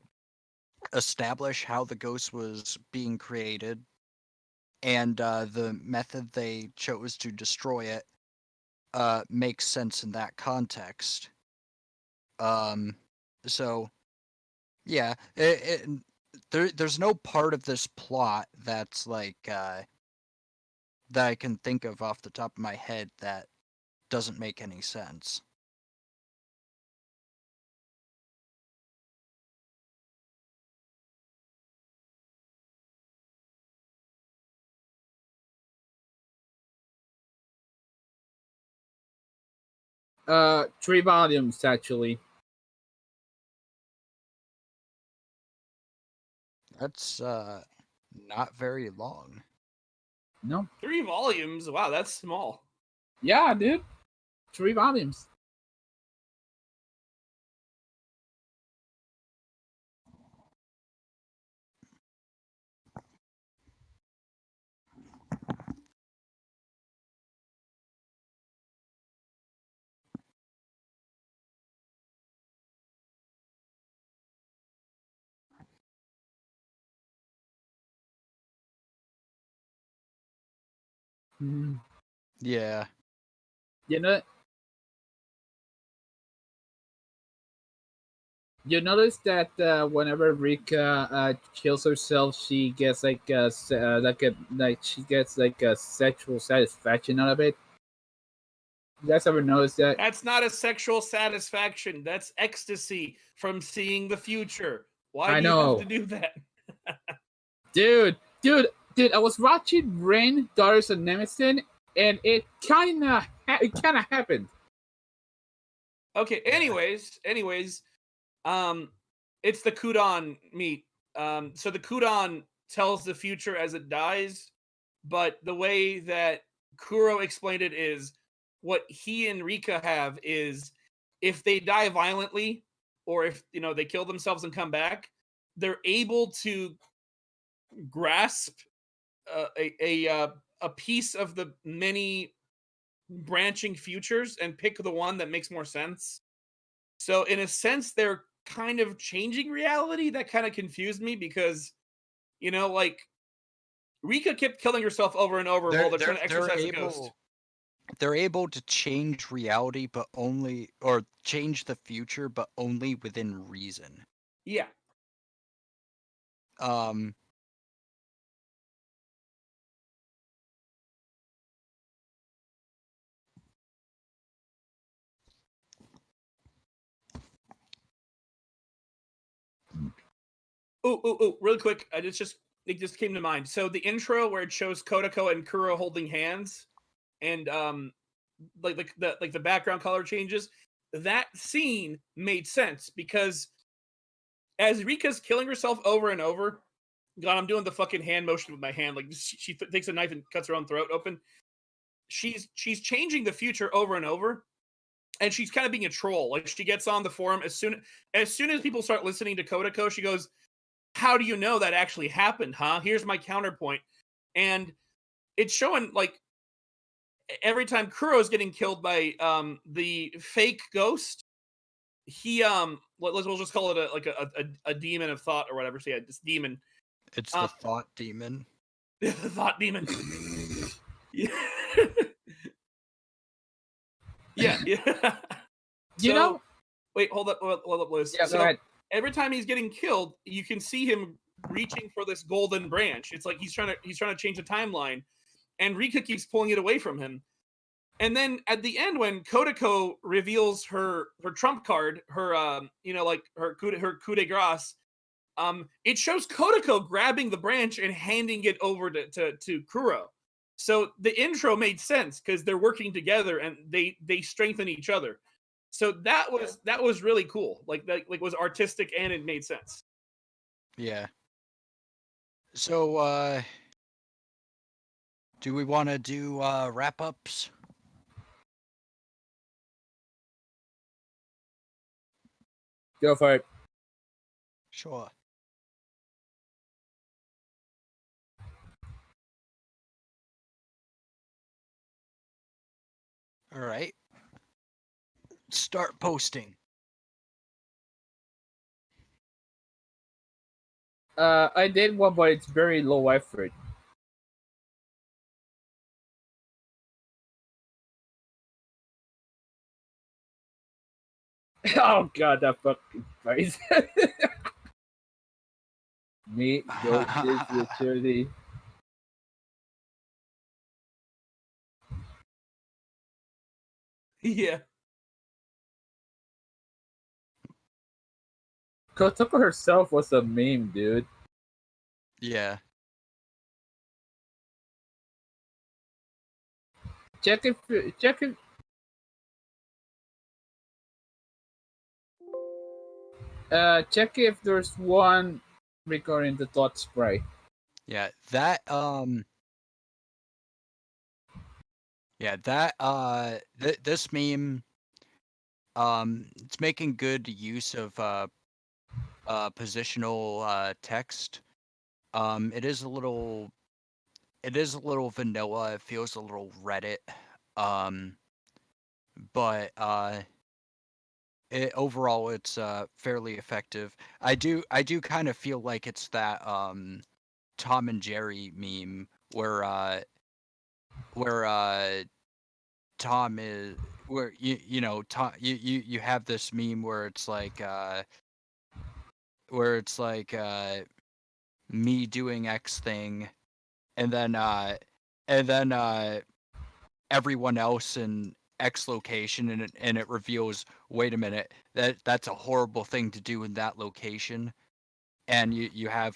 establish how the ghost was being created, and the method they chose to destroy it makes sense in that context. So yeah, there's no part of this plot that's like that I can think of off the top of my head that doesn't make any sense. Three volumes actually. That's not very long. No. 3 volumes? Wow, that's small. Yeah, dude. 3 volumes. Mhm. Yeah. You know, you notice that whenever Rika kills herself, she gets like she gets like a sexual satisfaction out of it. You guys ever notice that? That's not a sexual satisfaction. That's ecstasy from seeing the future. Why I do you have know. to do that? dude. I was watching Rain, Daughters of Nemesis, and it kind of happened. Okay, anyways, it's the Kudon meat. So the Kudon tells the future as it dies, but the way that Kuro explained it is what he and Rika have is if they die violently or if they kill themselves and come back, they're able to grasp a piece of the many branching futures and pick the one that makes more sense. So in a sense, they're kind of changing reality. That kind of confused me because, like Rika kept killing herself over and over while they're trying to exorcise the ghost. They're able to change reality, but only, or change the future, but only within reason. Yeah. Ooh, really quick. It just came to mind. So the intro where it shows Kodako and Kuro holding hands, and like the background color changes. That scene made sense because as Rika's killing herself over and over, God, I'm doing the fucking hand motion with my hand. Like she takes a knife and cuts her own throat open. She's changing the future over and over, and she's kind of being a troll. Like she gets on the forum as soon as people start listening to Kodako, she goes, "How do you know that actually happened? Huh? Here's my counterpoint," and it's showing like every time Kuro's getting killed by the fake ghost, he we'll just call it a demon of thought or whatever. So yeah, this demon. It's the thought demon. The thought demon. Yeah. yeah. You know? Wait, hold up, Liz. Yeah, so go ahead. every time he's getting killed, you can see him reaching for this golden branch. It's like he's trying to change the timeline, and Rika keeps pulling it away from him. And then at the end, when Kodako reveals her trump card, her her coup de grace, it shows Kodako grabbing the branch and handing it over to Kuro. So the intro made sense because they're working together and they strengthen each other. So that was really cool. Like was artistic and it made sense. Yeah. So do we want to do wrap ups? Go for it. Sure. All right. Start posting. I did one, but it's very low effort. Oh god, that fucking face. Me, go this literally. Yeah. Kotoko herself was a meme, dude. Yeah. Check if check if there's one regarding the thought spray. Yeah, that this meme it's making good use of positional text. It is a little vanilla. It feels a little Reddit. But overall it's fairly effective. I do kind of feel like it's that Tom and Jerry meme where Tom is where you know Tom you have this meme where it's like me doing X thing and then everyone else in X location and it reveals, wait a minute, that's a horrible thing to do in that location. And you have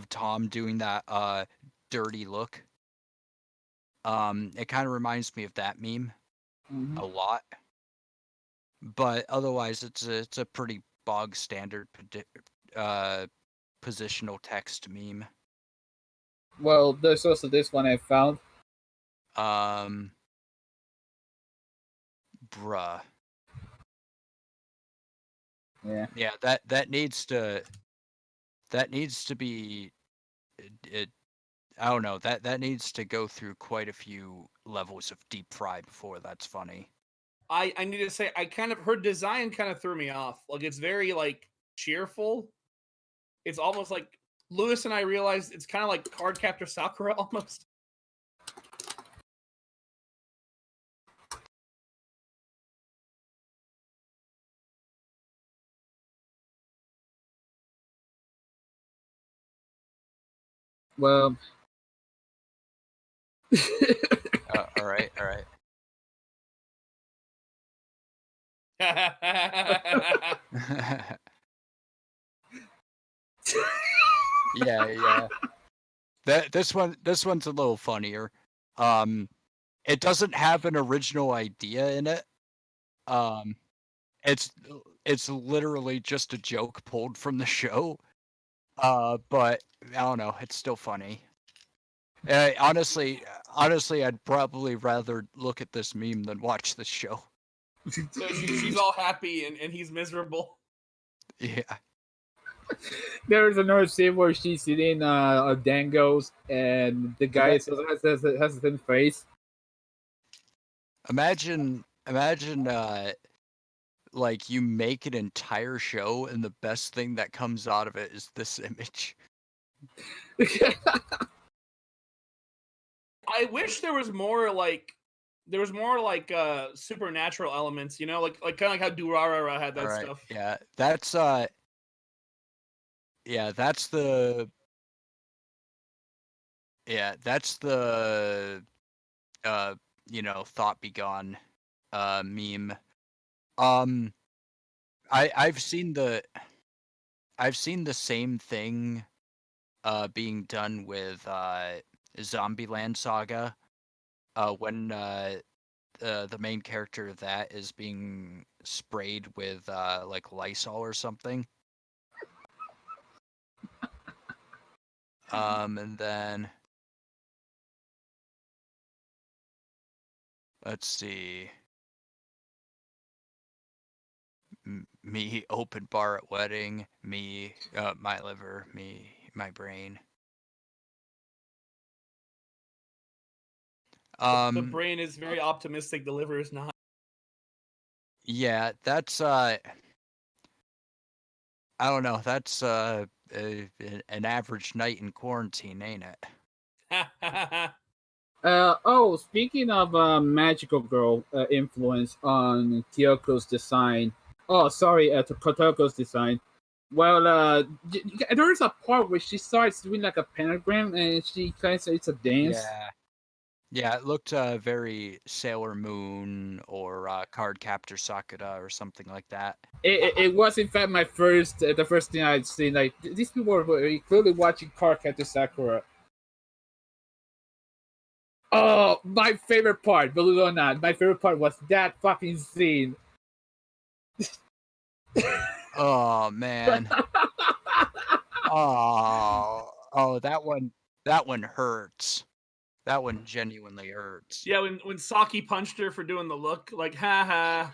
Tom doing that dirty look. It kind of reminds me of that meme a lot. But otherwise it's a pretty bog standard positional text meme. Well, there's also this one I found. Bruh. Yeah. Yeah, that needs to be it I don't know, that needs to go through quite a few levels of deep fry before that's funny. I need to say her design kind of threw me off. Like it's very like cheerful. It's almost like Lewis and I realized it's kind of like Cardcaptor Sakura almost. Well, All right. Yeah. This one's a little funnier. It doesn't have an original idea in it. It's literally just a joke pulled from the show. But I don't know. It's still funny. Honestly, I'd probably rather look at this meme than watch this show. So she's all happy and he's miserable. Yeah. There is another scene where she's eating dangos, and the guy has the same face. Imagine, like you make an entire show, and the best thing that comes out of it is this image. I wish there was more like supernatural elements, you know, like kind of like how Durarara had that All right. stuff. Yeah, that's the thought begone meme. I've seen the same thing being done with Zombieland Saga when the main character of that is being sprayed with like Lysol or something. And then let's see. Me open bar at wedding, me my liver, me my brain. The brain is very optimistic, the liver is not. Yeah, that's I don't know, that's an average night in quarantine, ain't it? Speaking of magical girl influence on Kyoko's design. Oh, sorry, to Kotoko's design. Well, there's a part where she starts doing like a pentagram, and she kind of says it's a dance. Yeah, it looked very Sailor Moon or Card Captor Sakura or something like that. It was in fact the first thing I'd seen. Like these people were clearly watching Card Captor Sakura. Oh, my favorite part, believe it or not, my favorite part was that fucking scene. Oh man. Oh, that one hurts. That one genuinely hurts. Yeah, when Saki punched her for doing the look, like, haha,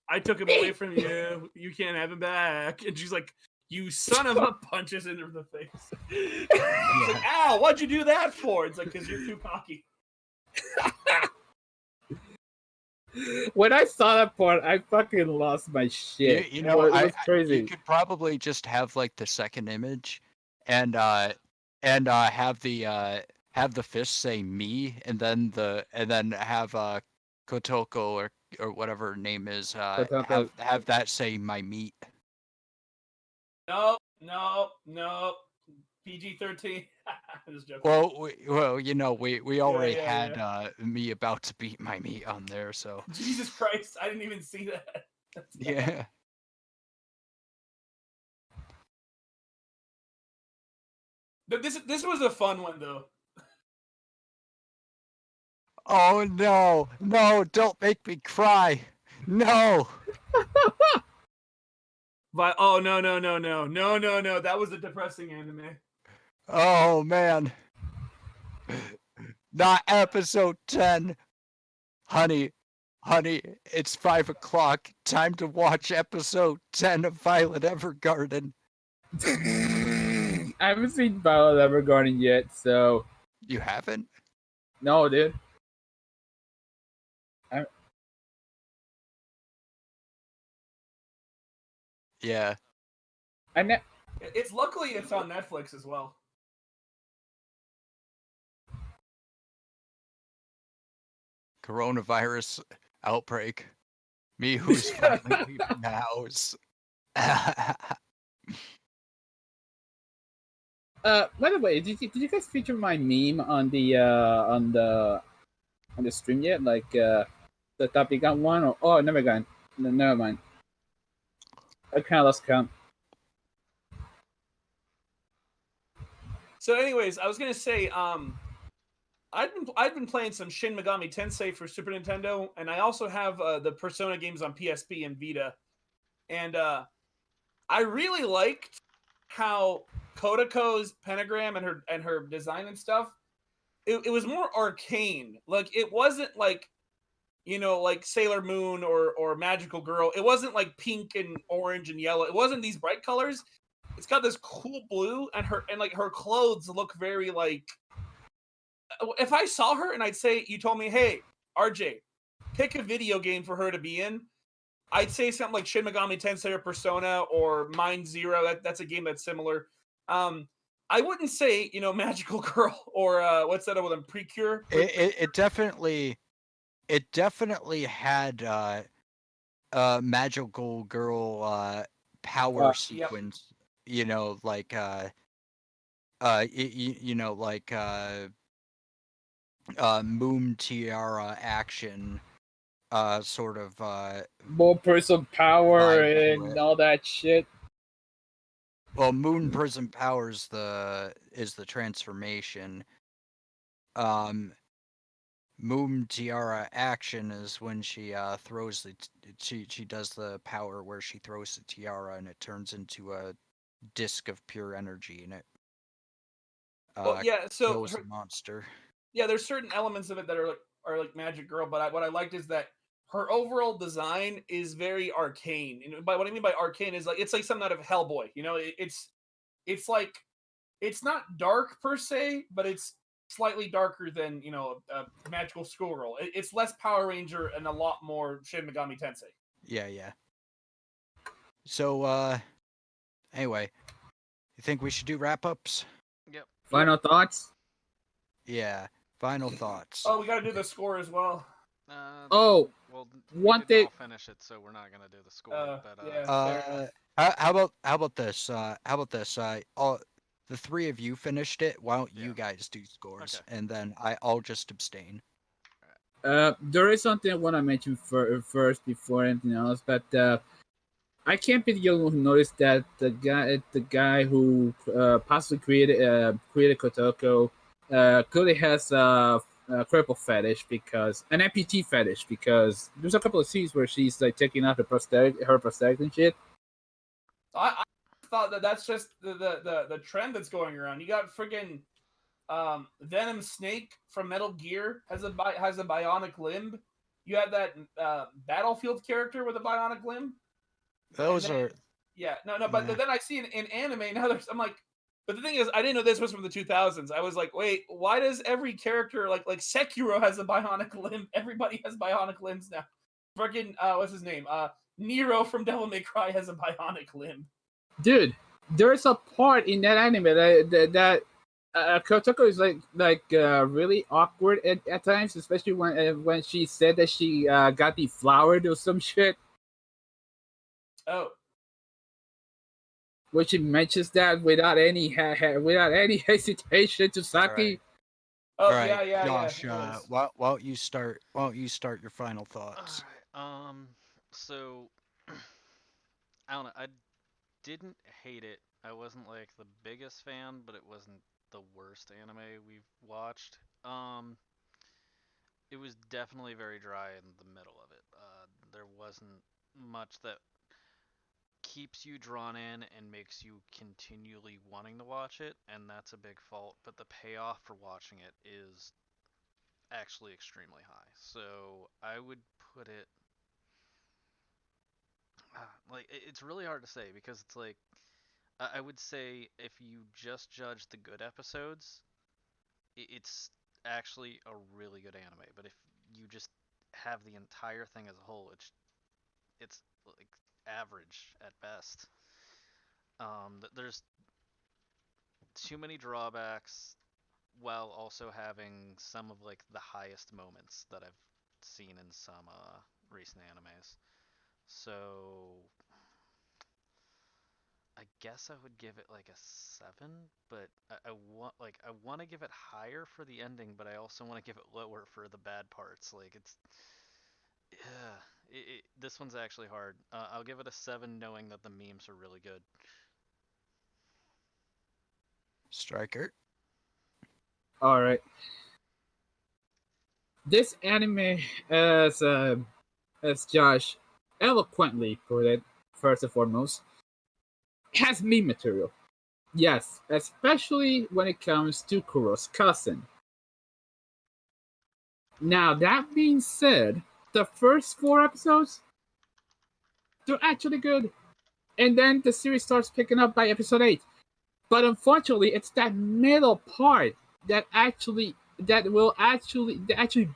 I took him away from you. You can't have him back. And she's like, you son of a, punches into the face. It's like, ow, what'd you do that for? It's like, because you're too cocky. When I saw that part, I fucking lost my shit. You know, it was crazy. You could probably just have like the second image, and have the fist say me, and then have Kotoko or whatever her name is have that say my meat. Nope. PG-13. Just joking. Well, you know, we already had yeah. me about to beat my meat on there, so. Jesus Christ, I didn't even see that. Yeah. But this was a fun one though. Oh no, don't make me cry. No. But oh no, that was a depressing anime. Oh man. Not episode 10. Honey, it's 5 o'clock. Time to watch episode 10 of Violet Evergarden. I haven't seen Violet Evergarden yet, so. You haven't? No, dude. Yeah. It's luckily it's on Netflix as well. Coronavirus outbreak. Me who's finally leaving the house. By the way, did you guys feature my meme on the stream yet? Like the Top Gun one? Or, oh, never mind. Never mind. I kind of lost count. So, anyways, I was gonna say, I've been playing some Shin Megami Tensei for Super Nintendo, and I also have the Persona games on PSP and Vita, and I really liked how Kodako's pentagram and her design and stuff, it was more arcane. Like it wasn't like, you know, like Sailor Moon or Magical Girl. It wasn't like pink and orange and yellow. It wasn't these bright colors. It's got this cool blue, and her clothes look very like. If I saw her and I'd say, you told me, hey, RJ, pick a video game for her to be in, I'd say something like Shin Megami Tensei or Persona or Mind Zero. That's a game that's similar. I wouldn't say, you know, Magical Girl or what's that other one? Precure. It definitely had Magical Girl power sequence. Yep. You know, like you know, like Moon Tiara action. Sort of More Prism power and all that shit. Well, Moon Prism power is the transformation. Moon Tiara action is when she throws the she does the power where she throws the tiara and it turns into a disc of pure energy and it kills the monster. Yeah, there's certain elements of it that are like Magic Girl, but what I liked is that her overall design is very arcane. And by what I mean by arcane is like it's like something out of Hellboy. You know, it's like it's not dark per se, but it's slightly darker than, you know, a Magical Schoolgirl. It's less Power Ranger and a lot more Shin Megami Tensei. Yeah. So anyway, you think we should do wrap ups? Yep. Final thoughts? Yeah. Final thoughts. Oh, we gotta do the score as well. Well, one thing. I'll finish it, so we're not gonna do the score. How about this? All the three of you finished it. Why don't you guys do scores, and then I'll just abstain. There is something I want to mention first before anything else, but I can't be the only one who noticed that the guy who possibly created Kotoko clearly has a cripple fetish, because an amputee fetish, because there's a couple of scenes where she's like taking out her prosthetic and shit. I thought that's just the trend that's going around. You got friggin' Venom Snake from Metal Gear has a bionic limb. You have that Battlefield character with a bionic limb. But then I see in anime now. I'm like, but the thing is, I didn't know this was from the 2000s. I was like, wait, why does every character like Sekiro has a bionic limb? Everybody has bionic limbs now. Friggin' what's his name? Nero from Devil May Cry has a bionic limb. Dude, there's a part in that anime that Kotoko is like really awkward at times, especially when she said that she got deflowered or some shit. Oh. Which she mentions that without any hesitation to Saki. Right. Oh, all right. yeah. Josh, why don't you start your final thoughts? All right. So I don't know. I didn't hate it. I wasn't like the biggest fan, but it wasn't the worst anime we've watched. It was definitely very dry in the middle of it. There wasn't much that keeps you drawn in and makes you continually wanting to watch it, and that's a big fault. But the payoff for watching it is actually extremely high. So I would put it like it's really hard to say, because it's like I would say if you just judge the good episodes, it's actually a really good anime. But if you just have the entire thing as a whole, it's like average at best. There's too many drawbacks, while also having some of like the highest moments that I've seen in some recent animes. So I guess I would give it like a 7, but I want to give it higher for the ending, but I also want to give it lower for the bad parts. Like this one's actually hard. I'll give it a 7, knowing that the memes are really good. Striker. All right. This anime, as Josh eloquently put it, first and foremost, has meme material. Yes, especially when it comes to Kuro's cousin. Now, that being said, the first 4 episodes, they're actually good. And then the series starts picking up by episode 8. But unfortunately, it's that middle part that actually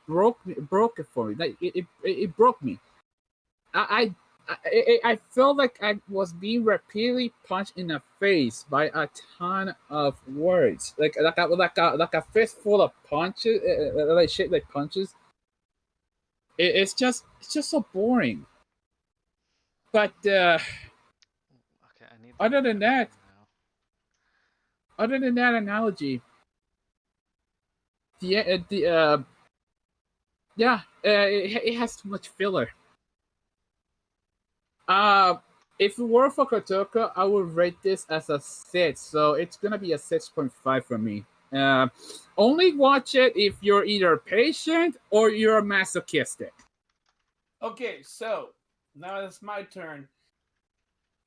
broke it for me. Like it broke me. I felt like I was being repeatedly punched in the face by a ton of words, like a fistful of punches, like shit, like punches. It's just so boring. But Okay, I need to other look than at it that, now. other than that analogy, the yeah, it has too much filler. Uh, if it were for Kotoko, I would rate this as a 6, so it's gonna be a 6.5 for me. Uh, Only watch it if you're either patient or you're masochistic. Okay, so now it's my turn.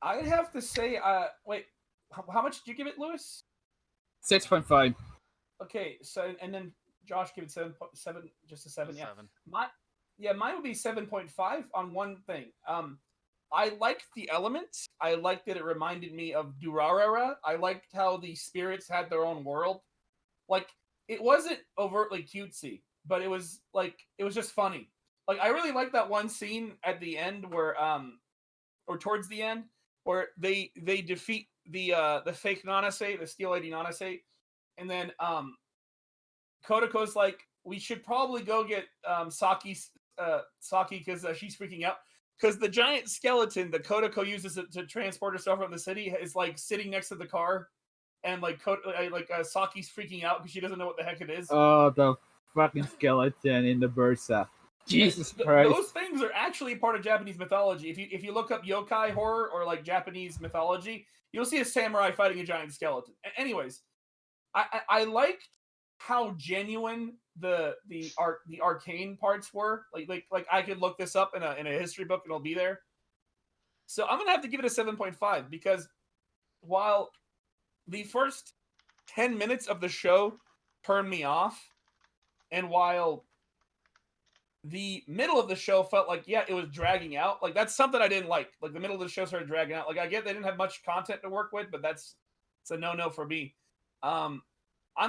I'd have to say, wait, how much did you give it, Lewis? 6.5. Okay, so and then Josh gave it 7.7, just a 7. A Yeah, 7. mine would be 7.5 on one thing. I liked the elements. I liked that it reminded me of Durarara. I liked how the spirits had their own world. Like it wasn't overtly cutesy, but it was just funny. Like I really liked that one scene at the end where or towards the end where they defeat the fake Nanase, the Steel Lady Nanase, and then Kotoko's like, we should probably go get Saki because she's freaking out. Because the giant skeleton that Kotoko uses to transport herself from the city is like sitting next to the car, and Saki's freaking out because she doesn't know what the heck it is. Oh, the fucking skeleton in the Bursa. Jesus Christ. Those things are actually part of Japanese mythology. If you look up yokai horror or like Japanese mythology, you'll see a samurai fighting a giant skeleton. Anyways, I liked how genuine the arcane parts were. Like I could look this up in a history book and it'll be there. So I'm gonna have to give it a 7.5 because while the first 10 minutes of the show turned me off, and while the middle of the show felt like, yeah, it was dragging out. Like that's something I didn't like. Like the middle of the show started dragging out. Like I get they didn't have much content to work with, but it's a no for me. I'm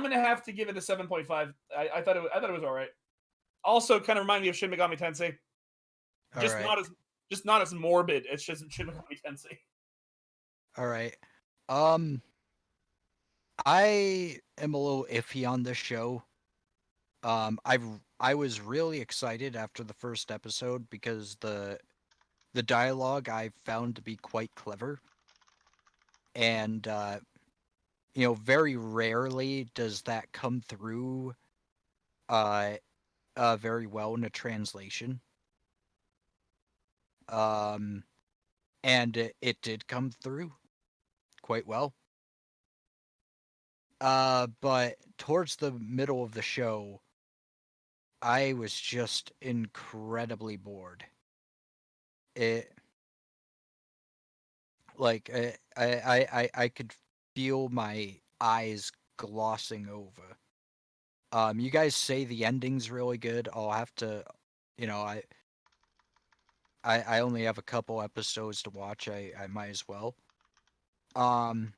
gonna have to give it a 7.5. I thought it was all right. Also, kind of remind me of Shin Megami Tensei. All Just right. not as morbid as Shin Megami Tensei. All right. I am a little iffy on this show. I was really excited after the first episode because the dialogue I found to be quite clever, and very rarely does that come through uh very well in a translation. Um, and it did come through quite well. But towards the middle of the show, I was just incredibly bored. It like I could feel my eyes glossing over. You guys say the ending's really good. I'll have to, you know, I only have a couple episodes to watch. I might as well. Um,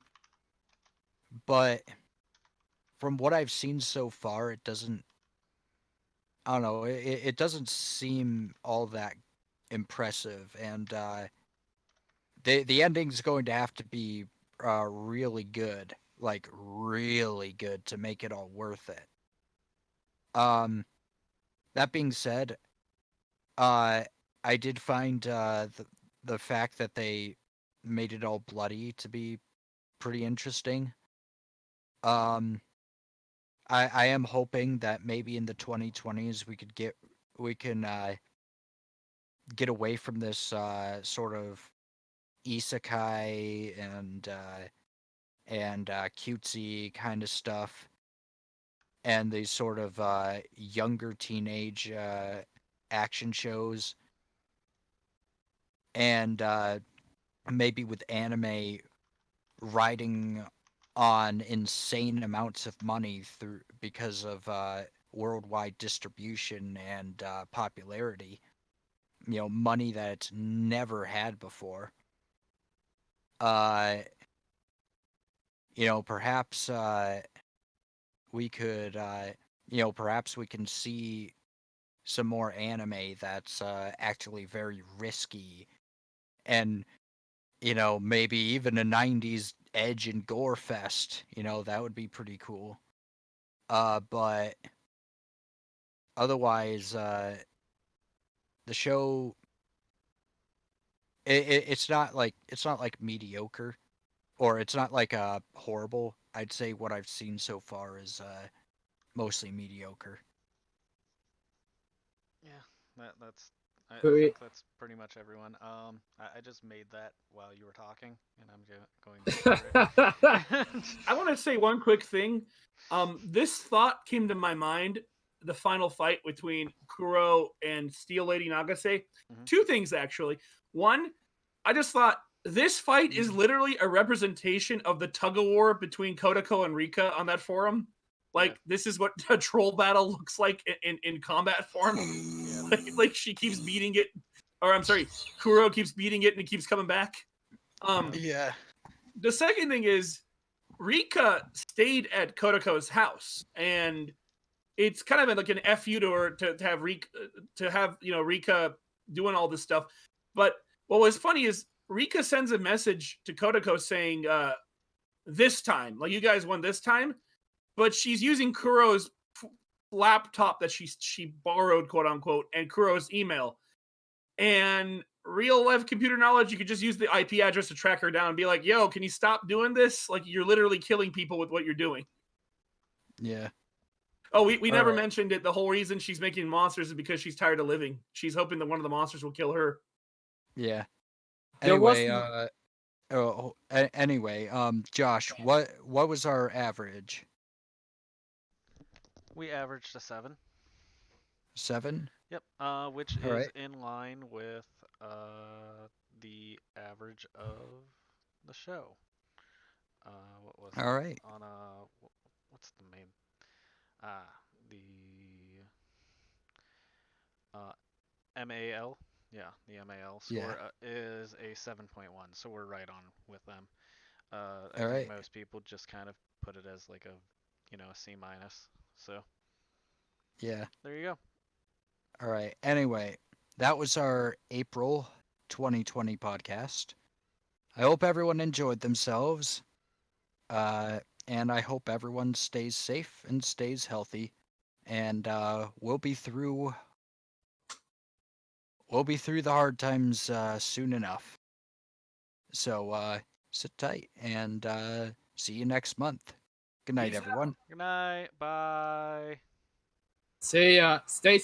but from what I've seen so far, it doesn't. I don't know. It doesn't seem all that impressive, and the ending's going to have to be really good, like really good, to make it all worth it. Um, that being said, uh, I did find the fact that they made it all bloody to be pretty interesting. Um, I am hoping that maybe in the 2020s we can get away from this sort of isekai and cutesy kind of stuff, and these sort of younger teenage action shows, and maybe with anime riding on insane amounts of money because of worldwide distribution and popularity. Money that it's never had before. Perhaps we could, perhaps we can see some more anime that's actually very risky and, maybe even a 90s edge and gore fest. That would be pretty cool. But otherwise, the show, it's not like mediocre, or it's not like horrible. I'd say what I've seen so far is mostly mediocre. Yeah, that's. I But think that's pretty much everyone. I just made that while you were talking, and I'm going to share it. I want to say one quick thing. This thought came to my mind: the final fight between Kuro and Steel Lady Nagase. Mhm. Two things actually. One, I just thought this fight is literally a representation of the tug of war between Kodako and Rika on that forum. Like, this is what a troll battle looks like in combat form. Like she keeps beating it, or I'm sorry, Kuro keeps beating it and it keeps coming back. Yeah. The second thing is Rika stayed at Kodako's house, and it's kind of like an fu to her to have Rika doing all this stuff. But what was funny is Rika sends a message to Kodako saying, "This time, like you guys won this time," but she's using Kuro's laptop that she borrowed, quote unquote, and Kuro's email. And real life computer knowledge, you could just use the IP address to track her down and be like, "Yo, can you stop doing this? Like, you're literally killing people with what you're doing." Yeah. Oh, we never right. mentioned it. The whole reason she's making monsters is because she's tired of living. She's hoping that one of the monsters will kill her. Yeah. There was Anyway, Josh, what was our average? We averaged a 7. 7? Yep. Which All is right. in line with the average of the show. What was All it? right. On what's the main? The uh MAL. Yeah, the MAL score is a 7.1, so we're right on with them. I All think right. most people just kind of put it as like a C minus. So Yeah. there you go. All right. Anyway, that was our April 2020 podcast. I hope everyone enjoyed themselves. And I hope everyone stays safe and stays healthy. And we'll be through the hard times soon enough. So sit tight and see you next month. Good night, Peace out. everyone. Good night. Bye. stay